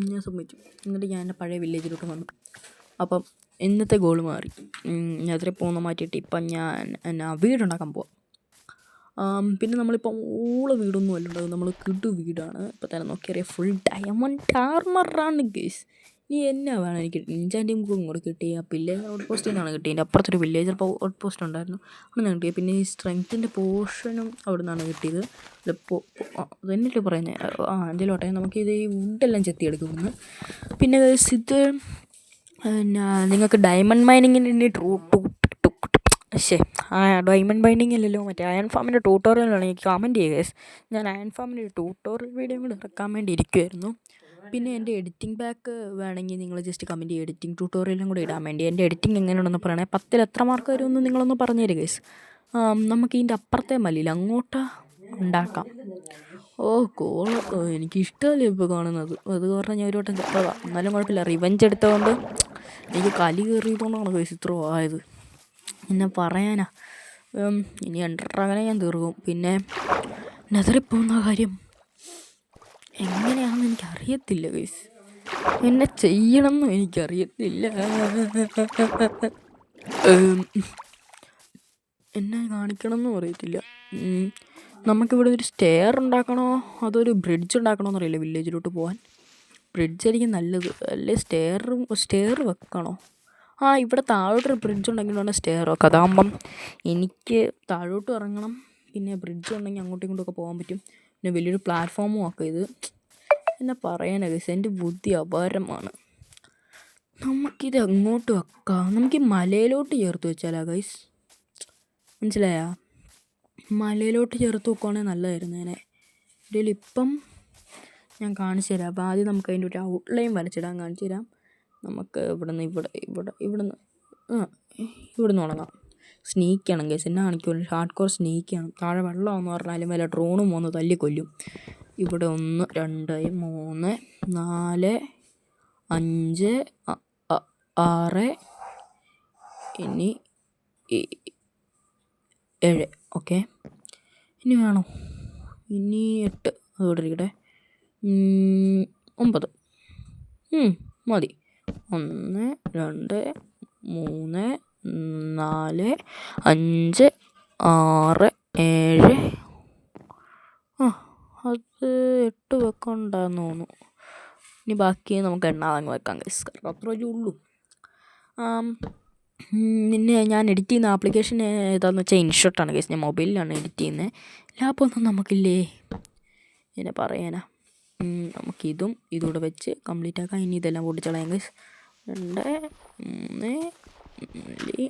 ഞാൻ സമ്മതിച്ചു. എന്നിട്ട് ഞാൻ എൻ്റെ പഴയ വില്ലേജിലോട്ട് വന്നു. അപ്പം ഇന്നത്തെ ഗോൾ മാറി. നെതറിൽ പോകുന്ന മാറ്റിയിട്ട് ഇപ്പം ഞാൻ എന്നാ വീടുണ്ടാക്കാൻ പോവാം. പിന്നെ നമ്മളിപ്പം വീടൊന്നും അല്ല ഉണ്ടാകും, നമ്മൾ വീടാണ്. ഇപ്പം തന്നെ നോക്കിയറിയാം, ഫുൾ ഡയമണ്ട് ആർമറാണ് ഗൈസ്. ഇനി എന്നാ വേണം എനിക്ക്? എൻചാൻറ്റിംഗ് ബുക്കും കൂടെ കിട്ടി. ആ വില്ലേജർ ഔട്ട് പോസ്റ്റിൽ നിന്നാണ് കിട്ടിയത്. എൻ്റെ അപ്പുറത്തൊരു വില്ലേജർ ഔട്ട് പോസ്റ്റ് ഉണ്ടായിരുന്നു, അവിടെ നിന്നാണ് കിട്ടിയത്. പിന്നെ ഈ സ്ട്രെങ്ത്തിൻ്റെ പോർഷനും അവിടെ നിന്നാണ് കിട്ടിയത്. അതെന്നിട്ട് പറയുന്നത് എന്തെങ്കിലോട്ടെ, നമുക്കിത് ഈ വുഡെല്ലാം ചെത്തിയെടുക്കുന്നു. പിന്നെ ഇത് എന്നാ നിങ്ങൾക്ക് ഡയമണ്ട് മൈനിങ്ങിൻ്റെ ഡയമണ്ട് ബൈൻഡിങ് അല്ലല്ലോ, മറ്റേ അയൺ ഫാമിൻ്റെ ട്യൂട്ടോറിയലാണ്. എനിക്ക് കമൻറ്റ് ചെയ്യുക ഗൈസ്. ഞാൻ അയൺ ഫാമിൻ്റെ ഒരു ട്യൂട്ടോറിയൽ വീഡിയോ കൂടെ ഇറക്കാൻ വേണ്ടി ഇരിക്കുമായിരുന്നു. പിന്നെ എൻ്റെ എഡിറ്റിംഗ് ബാക്ക് വേണമെങ്കിൽ നിങ്ങൾ ജസ്റ്റ് കമൻറ്റ് ചെയ്യുക, എഡിറ്റിംഗ് ട്യൂട്ടോറിയലും കൂടെ ഇടാൻ വേണ്ടി. എൻ്റെ എഡിറ്റിംഗ് എങ്ങനെയുണ്ടെന്ന് പറയണേ. 10ൽ എത്ര മാർക്ക് വരുമെന്ന് നിങ്ങളൊന്ന് പറഞ്ഞു തരിക ഗൈസ്. നമുക്ക് ഇതിൻ്റെ അപ്പുറത്തെ മല്ലിയില്ല, അങ്ങോട്ട് ഉണ്ടാക്കാം. എനിക്കിഷ്ടമല്ല ഇപ്പോൾ കാണുന്നത്. അത് കാരണം ഞാൻ ഒരു വട്ടം ചെറുതാണ്, എന്നാലും കുഴപ്പമില്ല. റിവെഞ്ച് എടുത്തതുകൊണ്ട് എനിക്ക് കലി കയറിയതുകൊണ്ടാണ് ഗൈസ് ഇത്ര ആയത്. എന്നെ പറയാനാ, ഇനി അങ്ങനെ ഞാൻ തീർക്കും. പിന്നെ നെതറിൽ പോകുന്ന കാര്യം എങ്ങനെയാണെന്ന് എനിക്കറിയത്തില്ല ഗൈസ്. എന്നെ ചെയ്യണമെന്നും എനിക്കറിയത്തില്ല. എന്നെ കാണിക്കണമെന്നും അറിയത്തില്ല. നമുക്കിവിടെ ഒരു സ്റ്റെയർ ഉണ്ടാക്കണോ അതോ ഒരു ബ്രിഡ്ജ് ഉണ്ടാക്കണോ എന്നറിയില്ല വില്ലേജിലോട്ട് പോകാൻ. ബ്രിഡ്ജായിരിക്കും നല്ലത്, അല്ലേ സ്റ്റെയർ വെക്കണോ? ഇവിടെ താഴോട്ടൊരു ബ്രിഡ്ജ് ഉണ്ടെങ്കിൽ വേണം സ്റ്റെയർ വെക്കാം. അതാകുമ്പം എനിക്ക് താഴോട്ടും ഇറങ്ങണം, പിന്നെ ബ്രിഡ്ജ് ഉണ്ടെങ്കിൽ അങ്ങോട്ടും ഇങ്ങോട്ടൊക്കെ പോകാൻ പറ്റും. പിന്നെ വലിയൊരു പ്ലാറ്റ്ഫോമും ഒക്കെ. ഇത് എന്നാ പറയാനാ ഗൈസ്, എൻ്റെ ബുദ്ധി അപാരമാണ്. നമുക്കിത് എങ്ങോട്ട് വെക്കാം? നമുക്ക് ഈ മലയിലോട്ട് ചേർത്ത് വെച്ചാലാ ഗൈസ്, മനസ്സിലായാ? മലയിലോട്ട് ചേർത്ത് വെക്കുവാണെങ്കിൽ നല്ലതായിരുന്നേനെ. ഇതിലിപ്പം ഞാൻ കാണിച്ചു തരാം. അപ്പോൾ ആദ്യം നമുക്ക് അതിൻ്റെ ഒരു ഔട്ട്ലൈൻ വരച്ചിടാൻ കാണിച്ചു തരാം. നമുക്ക് ഇവിടുന്ന് തുടങ്ങാം. സ്നീക്കാണ് ഗൈസ്, എന്നാ കാണിക്കുമല്ലോ, ഹാർഡ് കോർ സ്നീക്കാണ്. താഴെ വെള്ളമാണെന്ന് പറഞ്ഞാലും വല്ല ഡ്രോണും വന്ന് തല്ലിക്കൊല്ലും. ഇവിടെ 1, 2, 3, 4, 5, 6, ഇനി 7. ഓക്കെ, ഇനി വേണോ? ഇനി 8. അതോടെ ഇരിക്കട്ടെ. 9 മതി. 1, 2, 3, 4, 5, 6, 7. അത് 8 വെക്കണ്ടെന്ന് തോന്നുന്നു. ഇനി ബാക്കി നമുക്ക് എണ്ണാതങ്ങ് വെക്കാം ഗൈസ്, കാരണം അത്രയേ ഉള്ളൂ. പിന്നെ ഞാൻ എഡിറ്റ് ചെയ്യുന്ന ആപ്ലിക്കേഷൻ ഏതാണെന്ന് വെച്ചാൽ ഇൻഷോട്ടാണ് ഗൈസ്. ഞാൻ മൊബൈലിലാണ് എഡിറ്റ് ചെയ്യുന്നത്. ലാപ്പൊന്നും നമുക്കില്ലേ, എന്നെ പറയാനാ. നമുക്കിതും ഇതുകൂടെ വെച്ച് കംപ്ലീറ്റ് ആക്കാം. ഇനി ഇതെല്ലാം പൊട്ടിച്ചളയാം ഗൈസ്. 2, 3, 4,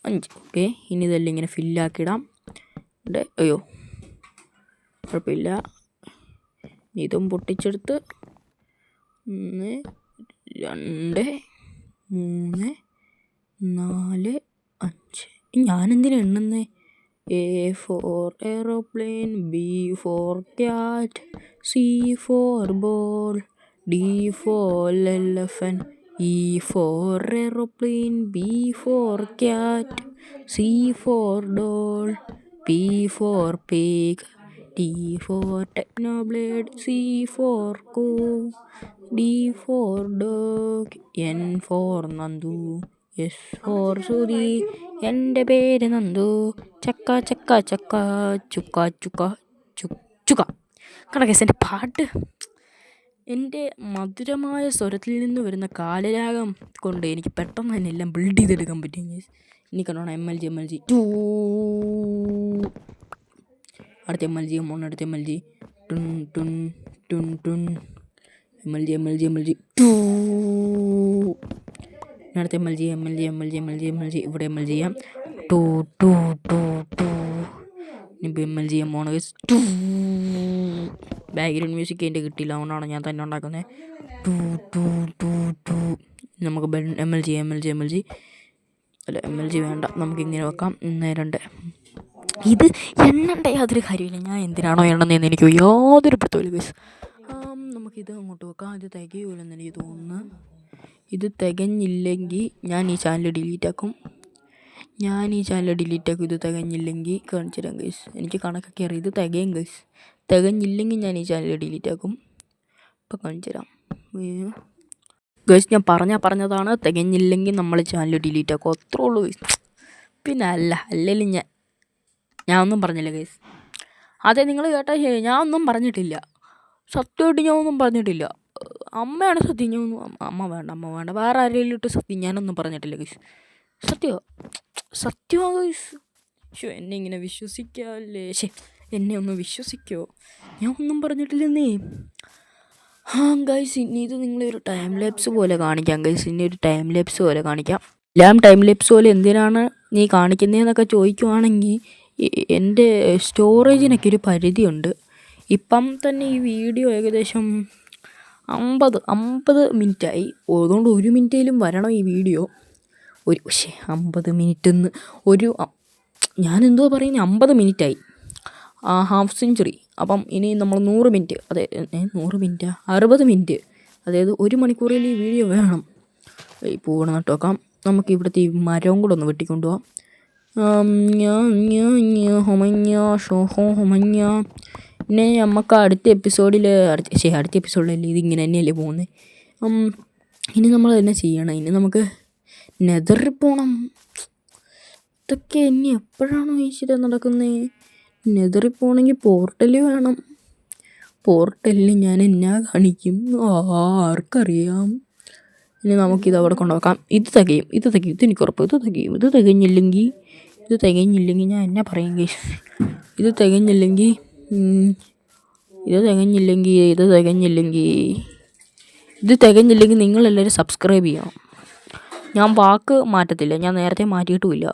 5. ഓക്കെ, ഇനി ഇതെല്ലാം ഇങ്ങനെ ഫില്ലാക്കിയിടാം. അയ്യോ കുഴപ്പമില്ല, ഇതും പൊട്ടിച്ചെടുത്ത് 1, 2, 3, 4 5 ഞാനെന്തിനാ എണ്ണുന്നേ? A for aeroplane, B for cat, C for ball, D for elephant, E for aeroplane, B for cat, C for doll, P for pig, T for technoblade, C for cow, D for dog, N for Nandu, S for Sudi. എൻ്റെ പേര് നന്ദു. ചക്ക ചക്ക ചക്ക ചുക്ക ചുക്ക ചുക്ക. കണക്കേസ് എൻ്റെ പാട്ട് എൻ്റെ മധുരമായ സ്വരത്തിൽ നിന്ന് വരുന്ന കാലരാഗം കൊണ്ട് എനിക്ക് പെട്ടെന്ന് തന്നെ എല്ലാം ബിൽഡ് ചെയ്തെടുക്കാൻ പറ്റും. ഇനി കണ്ടോണം MLG അടുത്ത MLG അടുത്ത MLG ടുൺ ടുൺ ടുൺ ടുൺ MLG ടൂ. അടുത്ത MLG ഇവിടെ MLG ചെയ്യാം. Two two two two. ഇനിയിപ്പോൾ MLG ചെയ്യാൻ പോണ ടൂ. ബാക്ക്ഗ്രൗണ്ട് മ്യൂസിക് എൻ്റെ കിട്ടിയില്ല, അതുകൊണ്ടാണ് ഞാൻ തന്നെ ഉണ്ടാക്കുന്നത്. Two two two two. നമുക്ക് MLG അല്ല MLG വേണ്ട, നമുക്കിങ്ങനെ വെക്കാം. 1 2. ഇത് എണ്ണണ്ട യാതൊരു കാര്യമില്ല. ഞാൻ എന്തിനാണോ എണ്ണുന്നതെന്ന് എനിക്ക് യാതൊരു പിടുത്തമില്ല ഗൈസ്. നമുക്കിത് അങ്ങോട്ട് വെക്കാം. ഇത് തികയൂലെന്ന് എനിക്ക് തോന്നുന്നു. ഇത് തികഞ്ഞില്ലെങ്കിൽ ഞാൻ ഈ ചാനൽ ഡിലീറ്റ് ആക്കും. ഇത് തികഞ്ഞില്ലെങ്കിൽ കാണിച്ചു തരാം ഗൈസ്. എനിക്ക് കണക്കൊക്കെ അറിയാം. ഇത് തികയും ഗൈസ്. തികഞ്ഞില്ലെങ്കിൽ ഞാൻ ഈ ചാനൽ ഡിലീറ്റ് ആക്കും. ഇപ്പം കാണിച്ചു തരാം ഗൈസ്. ഞാൻ പറഞ്ഞതാണ്, തികഞ്ഞില്ലെങ്കിൽ നമ്മൾ ചാനൽ ഡിലീറ്റ് ആക്കും. അത്രേ ഉള്ളൂ ഗൈസ്. പിന്നെ അല്ലെങ്കിൽ ഞാൻ ഒന്നും പറഞ്ഞില്ല ഗൈസ്. അതെ, നിങ്ങൾ കേട്ടാൽ ശരി, ഞാൻ ഒന്നും പറഞ്ഞിട്ടില്ല. സത്യമായിട്ട് ഞാൻ ഒന്നും പറഞ്ഞിട്ടില്ല. അമ്മയാണ് സത്യം. അമ്മ വേണ്ട വേറെ ആരെങ്കിലും ഇട്ട് സത്യം ഞാനൊന്നും പറഞ്ഞിട്ടില്ല ഗൈസ്. സത്യമാണ് ഗൈസ്. എന്നെ ഇങ്ങനെ വിശ്വസിക്കാല്ലേ? എന്നെ ഒന്ന് വിശ്വസിക്കോ? ഞാൻ ഒന്നും പറഞ്ഞിട്ടില്ലെന്നേ. ഗൈസ്, ഇനി ഇത് നിങ്ങളൊരു ടൈം ലാപ്സ് പോലെ കാണിക്കാം ഗൈസ്. എല്ലാം ടൈം ലാപ്സ് പോലെ എന്തിനാണ് നീ കാണിക്കുന്നതെന്നൊക്കെ ചോദിക്കുവാണെങ്കിൽ എൻ്റെ സ്റ്റോറേജിനൊക്കെ ഒരു പരിധിയുണ്ട്. ഇപ്പം തന്നെ ഈ വീഡിയോ ഏകദേശം 50 മിനിറ്റായി. അതുകൊണ്ട് 1 മിനിറ്റേലും വരണം ഈ വീഡിയോ. 50 മിനിറ്റെന്ന് ഞാനെന്തോ പറയുന്നത്, 50 മിനിറ്റായി. Half century. അപ്പം ഇനി നമ്മൾ 100 മിനിറ്റ്, അതെ 100 മിനിറ്റാ 60 മിനിറ്റ്, അതായത് 1 മണിക്കൂറിൽ ഈ വീഡിയോ വേണം. ഈ പൂവണം നട്ട് വെക്കാം. നമുക്ക് ഇവിടുത്തെ ഈ മരവും കൂടെ ഒന്ന് വെട്ടിക്കൊണ്ടുപോകാം. പിന്നെ നമുക്ക് അടുത്ത എപ്പിസോഡിലല്ലേ ഇതിങ്ങനെ തന്നെയല്ലേ പോകുന്നത്. ഇനി നമ്മൾ തന്നെ ചെയ്യണം. ഇനി നമുക്ക് നെതറിൽ പോകണം. ഇതൊക്കെ ഇനി എപ്പോഴാണോ ഈശ്വര നടക്കുന്നത്? നെതറിൽ പോകണമെങ്കിൽ പോർട്ടൽ വേണം. പോർട്ടലിൽ ഞാൻ എന്നാ കാണിക്കും ആർക്കറിയാം. ഇനി നമുക്കിത് അവിടെ കൊണ്ടുവെക്കാം. ഇത് തികയും. ഇതെനിക്ക് ഉറപ്പ്. ഇത് തികഞ്ഞില്ലെങ്കിൽ ഞാൻ എന്നാ പറയും ഗൈസ്. ഇത് തികഞ്ഞില്ലെങ്കിൽ നിങ്ങളെല്ലാവരും സബ്സ്ക്രൈബ് ചെയ്യണം. ഞാൻ വാക്ക് മാറ്റത്തില്ല, ഞാൻ നേരത്തെ മാറ്റിയിട്ടുമില്ല.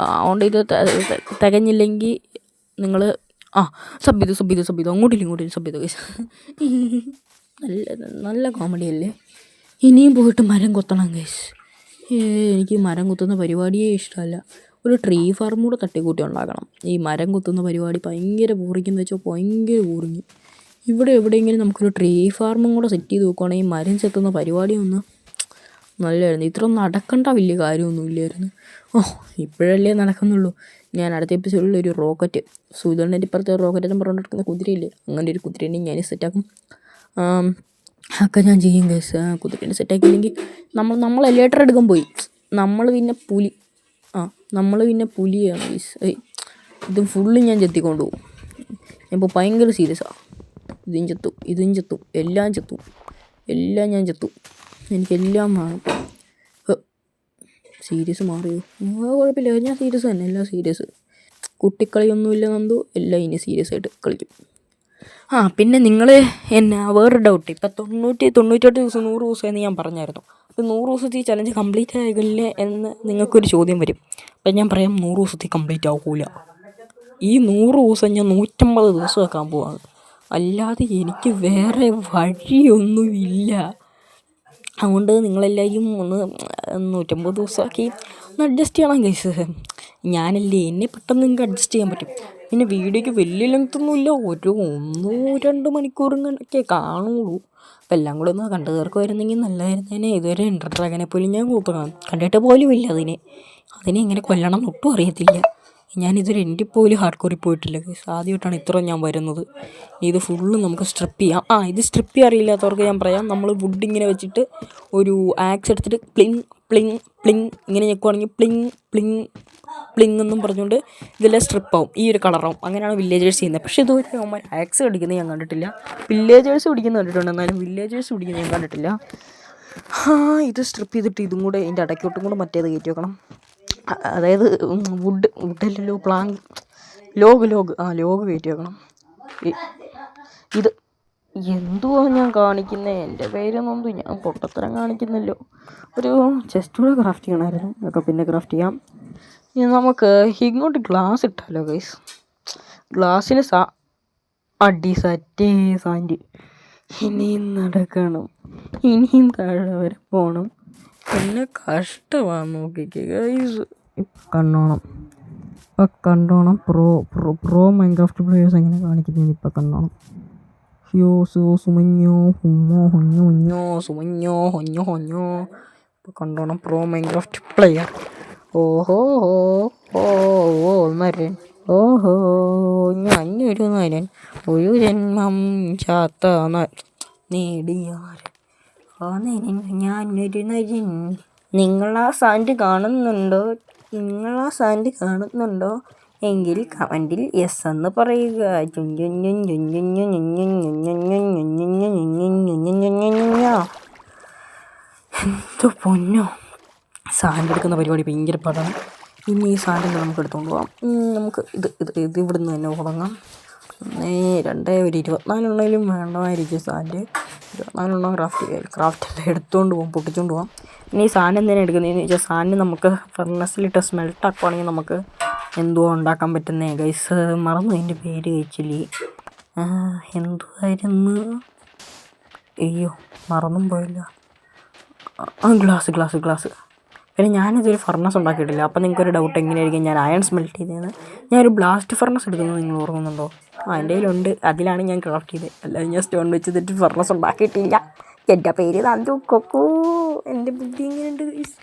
അതുകൊണ്ട് ഇത് തികഞ്ഞില്ലെങ്കിൽ നിങ്ങൾ സബ് ചെയ്തു അങ്ങോട്ടില്ല സബ് ചെയ്തു ഗൈസ്. നല്ല കോമഡി അല്ലേ? ഇനിയും പോയിട്ട് മരം കൊത്തണം ഗൈസ്. എനിക്ക് മരം കുത്തുന്ന പരിപാടിയേ ഇഷ്ടമല്ല. ഒരു ട്രീ ഫാർം കൂടെ തട്ടിക്കൂട്ടി ഉണ്ടാക്കണം. ഈ മരം കുത്തുന്ന പരിപാടി ഭയങ്കര ബോറിങ്ങെന്ന് വെച്ചാൽ ഭയങ്കര ബോറിങ്. ഇവിടെ എവിടെയെങ്കിലും നമുക്കൊരു ട്രീ ഫാർമും കൂടെ സെറ്റ് ചെയ്ത് നോക്കുകയാണെങ്കിൽ മരം ചെത്തുന്ന പരിപാടിയൊന്നും നല്ലതായിരുന്നു. ഇത്രയൊന്നും നടക്കേണ്ട വലിയ കാര്യമൊന്നുമില്ലായിരുന്നു. ഇപ്പോഴല്ലേ നടക്കുന്നുള്ളൂ. ഞാൻ അടുത്ത എപ്പിസോഡിൽ ഒരു റോക്കറ്റ്, സൂര്യൻ്റെ ഇപ്പുറത്തെ റോക്കറ്റ് എന്ന് പറഞ്ഞിരിക്കുന്ന കുതിരയില്ലേ, അങ്ങനെ ഒരു കുതിരേനെ ഞാൻ സെറ്റാക്കും. ഒക്കെ ഞാൻ ചെയ്യും ഗൈസ്. കുതിരേനെ സെറ്റാക്കിയില്ലെങ്കിൽ നമ്മൾ ലെറ്റർ എടുക്കാൻ പോയി. നമ്മൾ പിന്നെ പുലിയാണ് ഗൈസ്. ഇത് ഫുള്ള് ഞാൻ ചെത്തിക്കൊണ്ട് പോകും. ഇപ്പോൾ ഭയങ്കര സീരിയസാണ്. ഇതും ചത്തും എല്ലാം ഞാൻ ചത്തും. എനിക്കെല്ലാം വേണം. സീരിയസ് മാറിയോ? കുഴപ്പമില്ല, ഞാൻ സീരിയസ് തന്നെ. എല്ലാം സീരിയസ്. കുട്ടിക്കളിയൊന്നുമില്ല നന്ദു, എല്ലാം ഇനി സീരിയസ് ആയിട്ട് കളിക്കും. പിന്നെ നിങ്ങൾ എന്നാ വേറൊരു ഡൗട്ട്. ഇപ്പം 98 ദിവസം 100 ദിവസം എന്ന് ഞാൻ പറഞ്ഞായിരുന്നു. അപ്പോൾ 100 ദിവസത്തെ ഈ ചലഞ്ച് കംപ്ലീറ്റ് ആകില്ലേ എന്ന് നിങ്ങൾക്കൊരു ചോദ്യം വരും. അപ്പം ഞാൻ പറയാം, 100 ദിവസത്തിൽ കംപ്ലീറ്റ് ആകില്ല. ഈ 100 ദിവസം ഞാൻ 150 ദിവസം ആക്കാൻ പോവാണ്. അല്ലാതെ എനിക്ക് വേറെ വഴിയൊന്നുമില്ല. അതുകൊണ്ട് നിങ്ങളെല്ലാവരും ഒന്ന് 150 ദിവസമാക്കി ഒന്ന് അഡ്ജസ്റ്റ് ചെയ്യണം ഗൈസ്. ഞാനല്ലേ, എന്നെ പെട്ടെന്ന് നിങ്ങൾക്ക് അഡ്ജസ്റ്റ് ചെയ്യാൻ പറ്റും. പിന്നെ വീഡിയോയ്ക്ക് വലിയ ലെങ്ത്തൊന്നുമില്ല, ഒരു 1-2 മണിക്കൂറിങ്ങനൊക്കെ കാണുള്ളൂ. അപ്പം എല്ലാം കൂടെ ഒന്ന് കണ്ടു തീർക്കുമായിരുന്നെങ്കിൽ നല്ലതായിരുന്നേനെ. ഇതുവരെ എൻ്റർ ഡ്രാഗനെ പോലും ഞാൻ കണ്ടിട്ട് പോലും ഇല്ല. അതിനെ എങ്ങനെ കൊല്ലണം എന്നൊട്ടും അറിയത്തില്ല. ഞാനിതൊരു എൻ്റെ പോലും ഹാർഡ് കോറിൽ പോയിട്ടില്ല ഗൈസ്. ആദ്യമായിട്ടാണ് ഇത്ര ഞാൻ വരുന്നത്. ഇത് ഫുള്ള് നമുക്ക് സ്ട്രിപ്പ് ചെയ്യാം. ഇത് സ്ട്രിപ്പ് ചെയ്യാൻ അറിയില്ലാത്തവർക്ക് ഞാൻ പറയാം. നമ്മൾ വുഡ് ഇങ്ങനെ വെച്ചിട്ട് ഒരു ആക്സ് എടുത്തിട്ട് പ്ലിങ് പ്ലിങ് പ്ലിങ് ഇങ്ങനെ ഞെക്കുവാണെങ്കിൽ പ്ലിങ് പ്ലിങ് പ്ലിങ് എന്നും പറഞ്ഞുകൊണ്ട് ഇതെല്ലാം സ്ട്രിപ്പാവും. ഈ ഒരു കളറാവും. അങ്ങനെയാണ് വില്ലേജേഴ്സ് ചെയ്യുന്നത്. പക്ഷേ ഇതുവരെ അവന്മാർ ആക്സ് പിടിക്കുന്നത് ഞാൻ കണ്ടിട്ടില്ല. വില്ലേജേഴ്സ് പിടിക്കുന്നത് കണ്ടിട്ടുണ്ട്, എന്നാലും വില്ലേജേഴ്സ് പിടിക്കുന്നത് ഞാൻ കണ്ടിട്ടില്ല. ഇത് സ്ട്രിപ്പ് ചെയ്തിട്ട് ഇതും കൂടെ ഇതിൻ്റെ ഇടയ്ക്കോട്ടും കൂടെ മറ്റേത് കയറ്റി വെക്കണം. അതായത് വുഡല്ലല്ലോ, ലോഗ് കയറ്റി വെക്കണം. ഇത് എന്തുവാ ഞാൻ കാണിക്കുന്നത്? എൻ്റെ പേരൊന്നും ഞാൻ പൊട്ടത്തരം കാണിക്കുന്നല്ലോ. ഒരു ചെസ്റ്റ് കൂടെ ക്രാഫ്റ്റ് ചെയ്യണമായിരുന്നു. അതൊക്കെ പിന്നെ ക്രാഫ്റ്റ് ചെയ്യാം. ഇനി നമുക്ക് ഇങ്ങോട്ട് ഗ്ലാസ് ഇട്ടാലോ ഗൈസ്. ഗ്ലാസ്സിന് അടി സറ്റേ സാൻഡ്. ഇനിയും നടക്കണം, ഇനിയും താഴെ വരെ പോകണം. പിന്നെ കഷ്ടമാണ് നോക്കിക്കേ ഗൈസ്. ഇപ്പം കണ്ടോണം പ്രോ മൈൻക്രാഫ്റ്റ് പ്ലേയേഴ്സ് എങ്ങനെ കാണിക്കുന്നത് ഇപ്പം കണ്ടോണം. ഇപ്പം കണ്ടോണം പ്രോ മൈൻക്രാഫ്റ്റ് പ്ലെയർ. ഓഹോ നരൻ, ഓഹോ ഞാനൊരു നരൻ, ഒരു ജന്മം ചാത്ത നേടിയാൽ ആ നരൻ, ഞാനൊരു നരൻ. നിങ്ങളാ സാൻഡ് കാണുന്നുണ്ടോ എങ്കിൽ കമൻറ്റിൽ യെസ് എന്ന് പറയുക. എന്തോ പൊന്നോ, സാൻഡ് എടുക്കുന്ന പരിപാടി ഭയങ്കര പാടാണ്. ഇനി ഈ സാൻഡിനെ നമുക്ക് എടുത്തുകൊണ്ട് പോകാം. നമുക്ക് ഇത് ഇവിടുന്ന് തന്നെ തുടങ്ങാം. 1, 2, 24 വേണ്ടമായിരിക്കും സാൻഡ്. 24 ക്രാഫ്റ്റ് എടുത്തുകൊണ്ട് പോകാം, പൊട്ടിച്ചുകൊണ്ട് പോകാം. ഇനി ഈ സാധനം എന്തിനാണ് എടുക്കുന്നതെന്ന് ചോദിച്ചാൽ, സാധനം നമുക്ക് ഫർണസിലിട്ട് സ്മെൽട്ട് ആക്കുവാണെങ്കിൽ നമുക്ക് എന്തോ ഉണ്ടാക്കാൻ പറ്റുന്നേ ഗൈസ്. മറന്നു അതിൻ്റെ പേര് കഴിച്ചില്ലേ, എന്തുവായിരുന്നു, അയ്യോ മറന്നും പോയില്ല. ഗ്ലാസ്. പിന്നെ ഞാനിതൊരു ഫർണസ് ഉണ്ടാക്കിയിട്ടില്ല. അപ്പം നിങ്ങൾക്കൊരു ഡൗട്ട് എങ്ങനെയായിരിക്കും ഞാൻ അയൺ സ്മെൽറ്റ് ചെയ്തതെന്ന്. ഞാനൊരു ബ്ലാസ്റ്റ് ഫർണസ് എടുക്കുന്നത് നിങ്ങൾ ഓർക്കുന്നുണ്ടോ? എൻ്റെ കയ്യിലുണ്ട്. അതിലാണ് ഞാൻ ക്രാഫ്റ്റ് ചെയ്തത്. അല്ലാതെ ഞാൻ സ്റ്റോൺ വെച്ചിട്ട് ഫർണസ് ഉണ്ടാക്കിയിട്ടില്ല. എൻ്റെ പേര് നന്ദു കൊക്കു. എൻ്റെ ബുദ്ധി ഇങ്ങനെയുണ്ട് ഗൈസ്.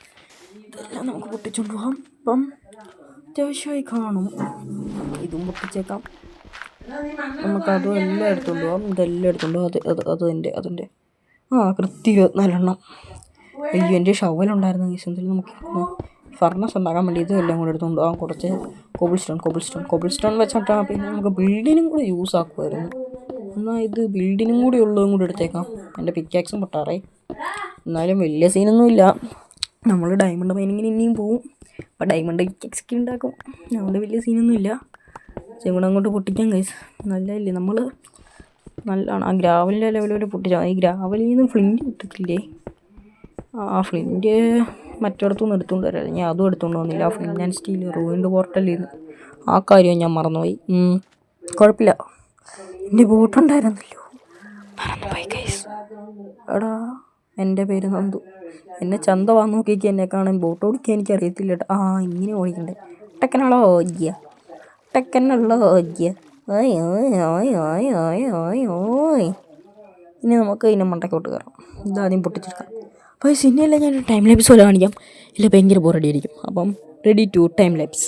ഇതെല്ലാം നമുക്ക് പൊട്ടിച്ചുകൊണ്ട് പോകാം. ഇപ്പം അത്യാവശ്യമായി കാണും. ഇതും പൊട്ടിച്ചേക്കാം. നമുക്കതും എല്ലാം എടുത്തുകൊണ്ട് പോകാം. ഇതെല്ലാം എടുത്തുകൊണ്ട് പോകാം. അതിൻ്റെ കൃത്യം 24 എണ്ണം. അയ്യോ, എൻ്റെ ഷവലുണ്ടായിരുന്നു ഗൈസ്. എന്തായാലും നമുക്ക് ഫർണസ് ഉണ്ടാക്കാൻ വേണ്ടി ഇതും എല്ലാം കൂടെ എടുത്തുകൊണ്ട് പോകാം. കുറച്ച് കോബിൾ സ്റ്റോൺ വെച്ചിട്ടാണ്. പിന്നെ നമുക്ക് ബിൽഡിനും കൂടെ യൂസ് ആക്കുമായിരുന്നു. എന്നാൽ ഇത് ബിൽഡിനും കൂടി ഉള്ളതും കൂടെ എടുത്തേക്കാം. എൻ്റെ പിക്കാക്സും പൊട്ടാറേ. എന്നാലും വലിയ സീനൊന്നുമില്ല. നമ്മൾ ഡയമണ്ട് മൈനിങ്ങിന് ഇനിയും പോവും. അപ്പോൾ ഡയമണ്ട് പിക്കാക്സൊക്കെ ഉണ്ടാക്കും. അതുകൊണ്ട് വലിയ സീനൊന്നുമില്ല. ഇവിടെ അങ്ങോട്ട് പൊട്ടിക്കാം ഗൈസ്. നല്ലതല്ലേ, നമ്മൾ നല്ലതാണ്. ആ ഗ്രാവലിൻ്റെ ലെവൽ വരെ പൊട്ടിച്ചാൽ ഈ ഗ്രാവലിൽ നിന്ന് ഫ്ലിൻറ്റ് കിട്ടത്തില്ലേ? ഫ്ലിൻറ്റ് മറ്റിടത്തുനിന്ന് എടുത്തുകൊണ്ട് വരാം. ഞാൻ അതും എടുത്തുകൊണ്ട് വന്നില്ല. ഫ്ലിൻറ്റ് ആൻഡ് സ്റ്റീൽ റൂയിൻഡ് പോർട്ടലിൽ നിന്ന്. ആ കാര്യം ഞാൻ മറന്നുപോയി. കുഴപ്പമില്ല, എൻ്റെ ബോട്ടുണ്ടായിരുന്നല്ലോ, മറന്നുപോയി ഗൈസ്. എടാ, എൻ്റെ പേര് നന്ദു. എന്നെ ചന്ത വന്ന് നോക്കിക്ക്. എന്നെ കാണാൻ ബോട്ട് ഓടിക്കാൻ എനിക്കറിയത്തില്ല കേട്ടോ. ഇങ്ങനെ ഓടിക്കണ്ടേ. ടെക്കനോളോജിയ ഓയ്. ഇനി നമുക്ക് ഇതിൻ്റെ മണ്ടയ്ക്കോട്ട് കയറാം. ഇതാദ്യം പൊട്ടിച്ചെടുക്കാം. അപ്പോൾ സിനിമയെല്ലാം ഞാൻ ടൈം ലാപ്സ് പോലെ കാണിക്കാം. ഇല്ല, ഭയങ്കര ബോറടിയായിരിക്കും. അപ്പം ready to time lapse.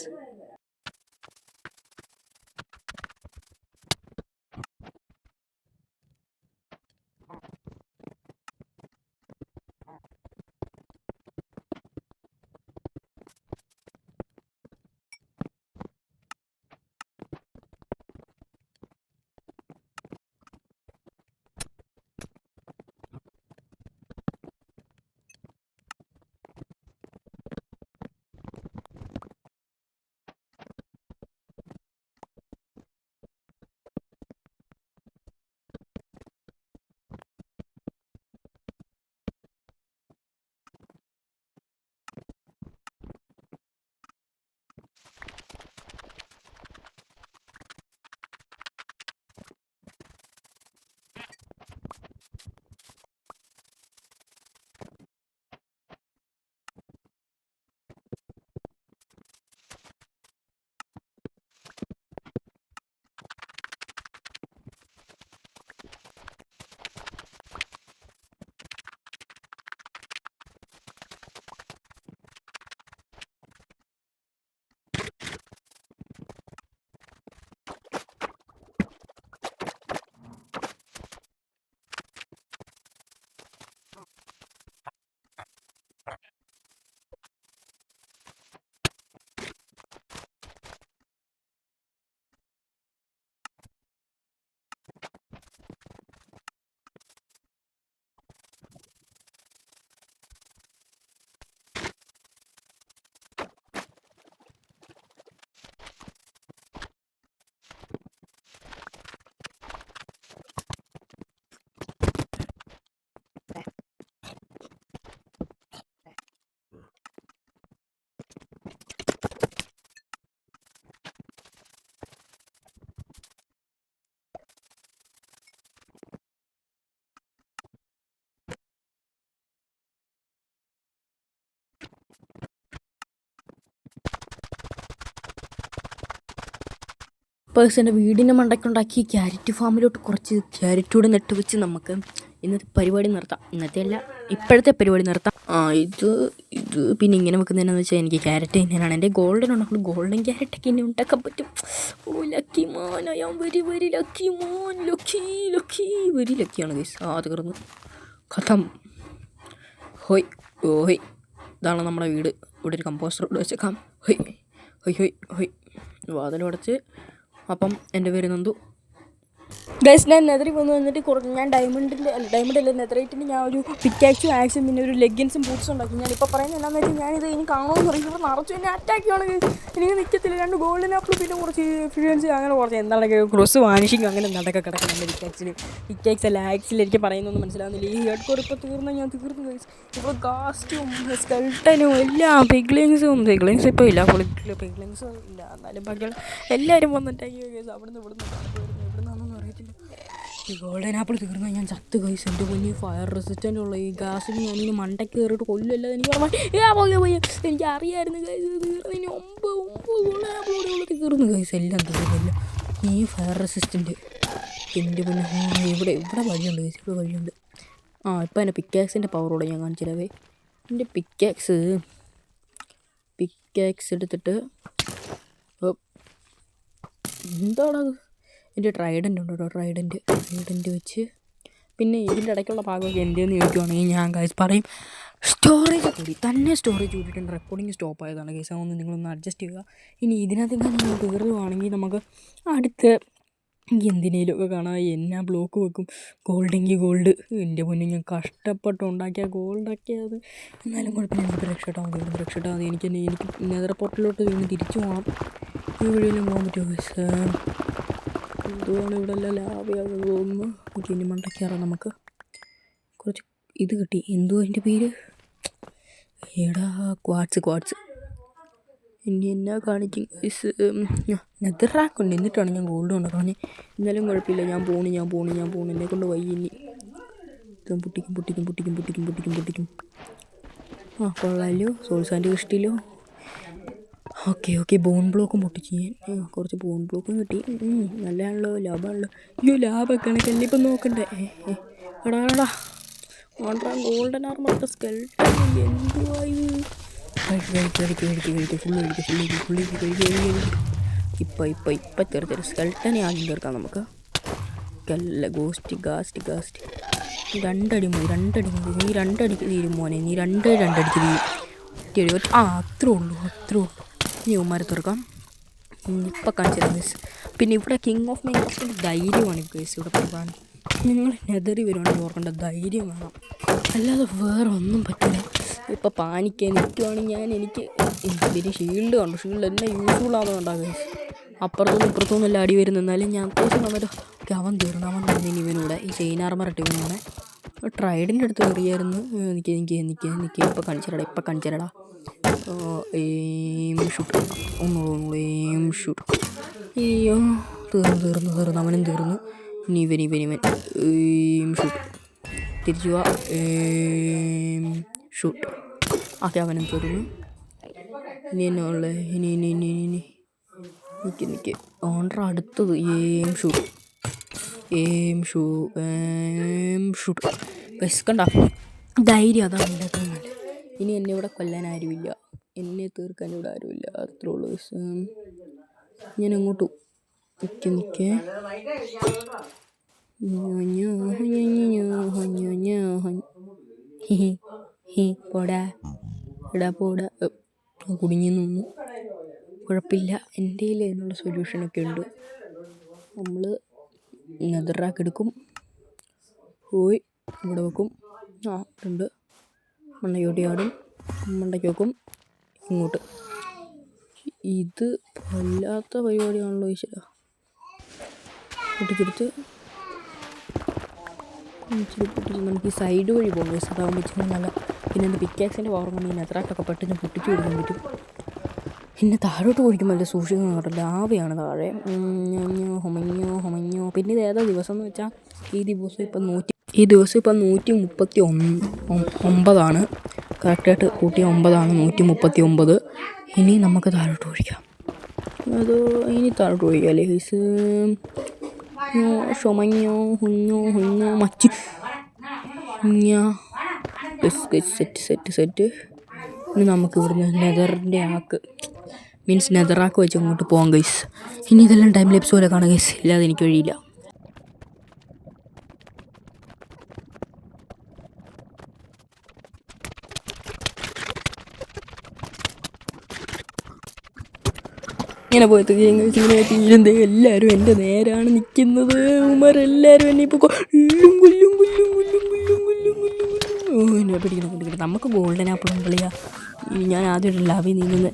Purse എൻ്റെ വീടിൻ്റെ മണ്ടയ്ക്കുണ്ടാക്കി ക്യാരറ്റ് ഫാമിലോട്ട് കുറച്ച് ക്യാരറ്റ് കൂടെ നട്ട് വെച്ച് നമുക്ക് ഇന്നത്തെ പരിപാടി നിർത്താം. ഇന്നത്തെ അല്ല, ഇപ്പോഴത്തെ പരിപാടി നിർത്താം. ഇത് പിന്നെ ഇങ്ങനെ വെക്കുന്നതെന്നു വെച്ചാൽ എനിക്ക് ക്യാരറ്റ് തന്നെയാണ് എൻ്റെ ഗോൾഡൻ ഉണ്ടാക്കുന്നത്. ഗോൾഡൻ ക്യാരറ്റൊക്കെ ഇനി ഉണ്ടാക്കാൻ പറ്റും. Oh lucky man, I am very very lucky man. Lucky very ലക്കിയാണ് ഗൈസ്. അത് കിടന്നു കഥം. ഹോയ് ഹോയ്, ഇതാണ് നമ്മുടെ വീട്. ഇവിടെ ഒരു കമ്പോസ്റ്റർ ഇവിടെ വെച്ചേക്കാം. ഹൊയ് ഹൊയ് ഹൊയ് ഹൊയ്, വാതിലടച്ച്. അപ്പം എൻ്റെ പേര് നന്ദു ഗൈസ്. ഞാൻ നെതറിൽ വന്നിട്ട് ഞാൻ ഡയമണ്ടിൽ നെതറൈറ്റിന് ഞാൻ ഒരു പിക്കാക്സും ആക്സും പിന്നെ ഒരു ലെഗിൻസും ബൂട്ട്സും ഉണ്ടാക്കി. ഞാനിപ്പോൾ പറയുന്നത് എന്താണെന്ന് വെച്ചാൽ ഞാനിത് ഇനി കാണുമെന്ന് പറയും. ഇവിടെ നിറച്ചു എന്നെ അറ്റാക്ക് ചെയ്യണം. എനിക്ക് നിൽക്കത്തില്ല. 2 ഗോൾഡൻ ആപ്പിൾ പിന്നെ കുറച്ച് എഫിഷ്യൻസി അങ്ങനെ കുറച്ച് എന്താണ് ക്രോസ് വാനിഷിങ് അങ്ങനെ നടക്കെ കിടക്കുന്നുണ്ട് പിക്കാക്സ് അല്ല ആക്സിൽ. എനിക്ക് പറയുന്നൊന്നും മനസ്സിലാവുന്നില്ല. ഈ ഹെഡ് കോർ ഇപ്പോൾ ഞാൻ തീർന്നു ഗൈസ്. ഇപ്പോൾ ഗാസ്റ്റും സ്കെൽട്ടനും എല്ലാം പിഗ്ലിങ്സും ഇപ്പോൾ ഇല്ല. പിഗ്ലിങ്സും ഇല്ല, എന്നാലും ബാക്കിയുള്ള എല്ലാവരും വന്നിട്ടാക്കി ഗൈസ്. അവിടുന്ന് എവിടുന്നാണെന്നൊന്നും അറിയത്തില്ല. ഈ ഗോൾഡൻ ആപ്പിൾ തീർന്നാൽ ഞാൻ ചത്ത് ഗൈസ്. എൻ്റെ മുന്നിൽ ഫയർ റെസിസ്റ്റൻ്റ് ഉള്ള ഈ ഗ്യാസിന് ഞാനിങ്ങനെ മണ്ടയ്ക്ക് കയറിയിട്ട് കൊല്ലല്ല. എനിക്ക് പോയ എനിക്ക് അറിയാമായിരുന്നു ഗൈസ്. തീർന്നതിന് 9 ഗോൾഡൻ ആപ്പിളോടെ തീർന്നു ഗൈസ്. എല്ലാം തീർന്നില്ല. ഈ ഫയർ റെസിസ്റ്റൻ്റ് എൻ്റെ മുന്നേ ഇവിടെ വഴിയുണ്ട് ഗൈസ്. ഇവിടെ വഴിയുണ്ട്. ഇപ്പം എൻ്റെ പിക്കാക്സിൻ്റെ പവറോടെ ഞാൻ കാണിച്ചു തരാവേ. എൻ്റെ പിക്കാക്സ് എടുത്തിട്ട് എന്താണത്, എൻ്റെ ട്രൈഡൻ്റ് ഉണ്ട് കേട്ടോ. ട്രൈഡൻ്റ് വെച്ച് പിന്നെ ഇതിൻ്റെ ഇടയ്ക്കുള്ള ഭാഗമൊക്കെ എന്തെന്ന് ചോദിക്കുവാണെങ്കിൽ ഞാൻ ഗൈസ് പറയും സ്റ്റോറേജ് കൂടിയിട്ടുണ്ട്. റെക്കോർഡിങ് സ്റ്റോപ്പ് ആയതാണ് ഗൈസ്. അതൊന്ന് നിങ്ങളൊന്ന് അഡ്ജസ്റ്റ് ചെയ്യുക. ഇനി ഇതിനകത്ത് നിങ്ങൾ തീർന്നുവാണെങ്കിൽ നമുക്ക് അടുത്ത എന്തിനേലുമൊക്കെ കാണാം. എന്നാ ബ്ലോക്ക് വെക്കും. ഗോൾഡെങ്കിൽ ഗോൾഡ്. എൻ്റെ മുന്നേ ഞാൻ കഷ്ടപ്പെട്ട് ഉണ്ടാക്കിയ ഗോൾഡൊക്കെ അത്. എന്നാലും കുഴപ്പമില്ല. എനിക്ക് രക്ഷപ്പെട്ടാൽ മതി. എനിക്ക് നെതർ പോർട്ടലിലോട്ട് വീണ്ടും തിരിച്ചു പോകണം. ഈ വഴിയിലും പോകാൻ പറ്റുമോ ഗൈസ്? എന്തുവാണ് ഇവിടെ എല്ലാം ലാഭയാകുന്നത് തോന്നുന്നു. നമുക്ക് ഇനി മണ്ടയ്ക്കാറാം. നമുക്ക് കുറച്ച് ഇത് കിട്ടി. എന്തോ അതിൻ്റെ പേര് എടാ, ക്വാർട്സ്. ഇനി എന്നാ കാണിക്കും ഗൈസ്? നെതർ റാക്കുണ്ട്. എന്നിട്ടാണ് ഞാൻ ഗോൾഡ് കൊണ്ടുവരാൻ. എന്നാലും കുഴപ്പമില്ല. ഞാൻ പോണു. എന്നെ കൊണ്ട് വയ്യ. ഇനി പൊട്ടിക്കും. കൊള്ളാമല്ലോ. സോൾസാൻ്റെ ഇഷ്ടമല്ലോ. ഓക്കെ ബോൺ ബ്ലോക്കും പൊട്ടിച്ച് ഞാൻ കുറച്ച് ബോൺ ബ്ലോക്കും കിട്ടി. നല്ലതാണല്ലോ, ലാഭമാണല്ലോ. ലാഭം കണക്കല്ലേ ഇപ്പം നോക്കണ്ടേ. എടാ ഗോൾഡൻ ആർമറൊക്കെ സ്കെൽട്ടൻ എന്തുവാ ഇത്? കഴിക്ക് ഫുള്ള് ഇപ്പം ചെറിയ സ്കെൽട്ടനെ ആദ്യം തീർക്കാം നമുക്ക്. ഗാസ്റ്റ് 2 അടി മതി. നീ 2 അടിക്ക് തീരും മോനെ. നീ 2 അടിക്ക് തീരും. അത്രേ ഉള്ളൂ. ഇനി ഉമ്മാരെ തീർക്കാം. ഇപ്പം കാണിച്ചത് ഗൈസ്. പിന്നെ ഇവിടെ കിങ് ഓഫ് മൈൻക്രാഫ്റ്റിൻ്റെ ധൈര്യമാണ് ഗൈസ് ഇവിടെ പ്രധാനം. നിങ്ങൾ നെതറി വരുവാണെങ്കിൽ ഓർക്കേണ്ട ധൈര്യം വേണം, അല്ലാതെ വേറെ ഒന്നും പറ്റില്ല. ഇപ്പോൾ പാനിക്കാൻ നിൽക്കുവാണെങ്കിൽ എനിക്ക് പിന്നെ ഷീൽഡ് എല്ലാം യൂസ്ഫുൾ ആവുന്നുണ്ടാകും ഗൈസ്. അപ്പുറത്തുനിന്നും എല്ലാം അടി വരുന്നെന്നാലും ഞാൻ അത്യാവശ്യം വന്നിട്ട് അവൻ തീർന്നു. ഇവനൂടെ ഈ ചെയിൻ ആർമർ ഇട്ട് ഇവനൂടെ ട്രൈഡിൻ്റെ അടുത്ത് എറിയായിരുന്നു. എനിക്ക് ഇപ്പം കാണിച്ചരടാ. Aim shoot. അയ്യോ, തീർന്നു. അവനും തീർന്നു. ഇനി ഇവൻ എയിം ഷൂട്ട്. തിരിച്ചു പോവാ. Aim shoot. അവനും തീർന്നു. ഇനി എന്നാ ഉള്ളത്? ഇനി നിൽക്ക് ഓൺഡർ അടുത്തത്. Aim shoot. കണ്ട ധൈര്യം അതാണ് ഉണ്ടാക്കാൻ വേണ്ടി. ഇനി എന്നെ ഇവിടെ കൊല്ലാൻ ആരുമില്ല, എന്നെ തീർക്കാൻ ഇവിടെ ആരുമില്ല. അത്രേ ഉള്ളൂ. ഞാൻ അങ്ങോട്ടു നിൽക്കേ. പോടാ കുടുങ്ങി നിന്നു. കുഴപ്പമില്ല, എൻ്റെ കയ്യിൽ അതിനുള്ള സൊല്യൂഷനൊക്കെ ഉണ്ട്. നമ്മൾ നെതർ റാക്ക് എടുക്കും. പോയി ഇവിടെ വെക്കും. ഉണ്ട് മണ്ടയ്ക്കോട്ടി ആടും. മണ്ടയ്ക്ക് വെക്കും. ഇങ്ങോട്ട്. ഇത് വല്ലാത്ത പരിപാടിയാണല്ലോ ഈശ്വര. പൊട്ടിച്ചെടുത്ത് നമുക്ക് ഈ സൈഡ് വഴി പോകും. അതാകുമ്പോൾ ഇച്ചിരി നല്ല. പിന്നെ എൻ്റെ പിക്കാക്സിൻ്റെ പവർ കൊണ്ട് ഈ നെതറാക്കൊക്കെ പെട്ടെന്ന് പൊട്ടിച്ചു കൊടുക്കാൻ പറ്റും. പിന്നെ താഴോട്ട് ഓടിക്കുമ്പോൾ നല്ല സൂക്ഷിക്കുന്ന കേട്ടോ. ലാവയാണ് താഴെ. ഹൊമഞ്ഞോ. പിന്നെ ഇത് ഏതാ ദിവസം എന്ന് വെച്ചാൽ ഈ ദിവസം ഇപ്പം 139 കറക്റ്റായിട്ട് കൂട്ടിയ 9 ആണ്. 139. ഇനി നമുക്ക് താഴോട്ട് ഓടിക്കാം. അതോ ഇനി താഴോട്ട് പോയിക്കാല്ലേ ഗൈസ്. ഷൊമഞ്ഞോ ഹുഞ്ഞോ ഹുഞ്ഞോ മച്ച് സെറ്റ്. ഇനി നമുക്ക് ഇവിടുന്ന് നെതറിൻ്റെ ആക്ക് മീൻസ് നെതറാക്ക് വെച്ച് അങ്ങോട്ട് പോകാം ഗൈസ്. ഇനി ഇതെല്ലാം ടൈം ലാപ്സ് പോലെ കാണാം ഗൈസ്, ഇല്ലാതെ എനിക്ക് വഴിയില്ല. ഇങ്ങനെ പോയത് ഇങ്ങനെ എല്ലാവരും എൻ്റെ നേരാണ് നിൽക്കുന്നത്. ഉമ്മരെല്ലാവരും എന്നെ ഇപ്പോൾ എന്നെ പിടിക്കണം. നമുക്ക് ഗോൾഡൻ ആപ്പിളും കളിയാ. ഞാൻ ആദ്യമായിട്ട് ലാബിൽ നീങ്ങുന്നത്.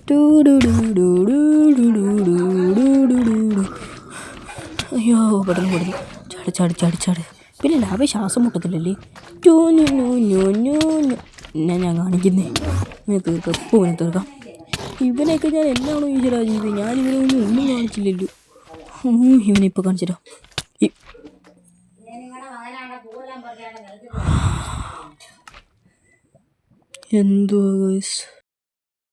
അയ്യോ പെട്ടെന്ന് ചാടി. പിന്നെ ലാബിൽ ശ്വാസം മുട്ടത്തില്ലല്ലേ. ഞാൻ കാണിക്കുന്നേ തീർക്കാം. ഇവനെയൊക്കെ ഞാൻ എന്നാണോ ഈശ്വരാ ചെയ്ത്, ഞാനിവനെ ഒന്നും കാണിച്ചില്ലല്ലോ. ഇവനിപ്പോൾ കാണിച്ചിട്ടോ. എന്തുവാ ഗൈസ്.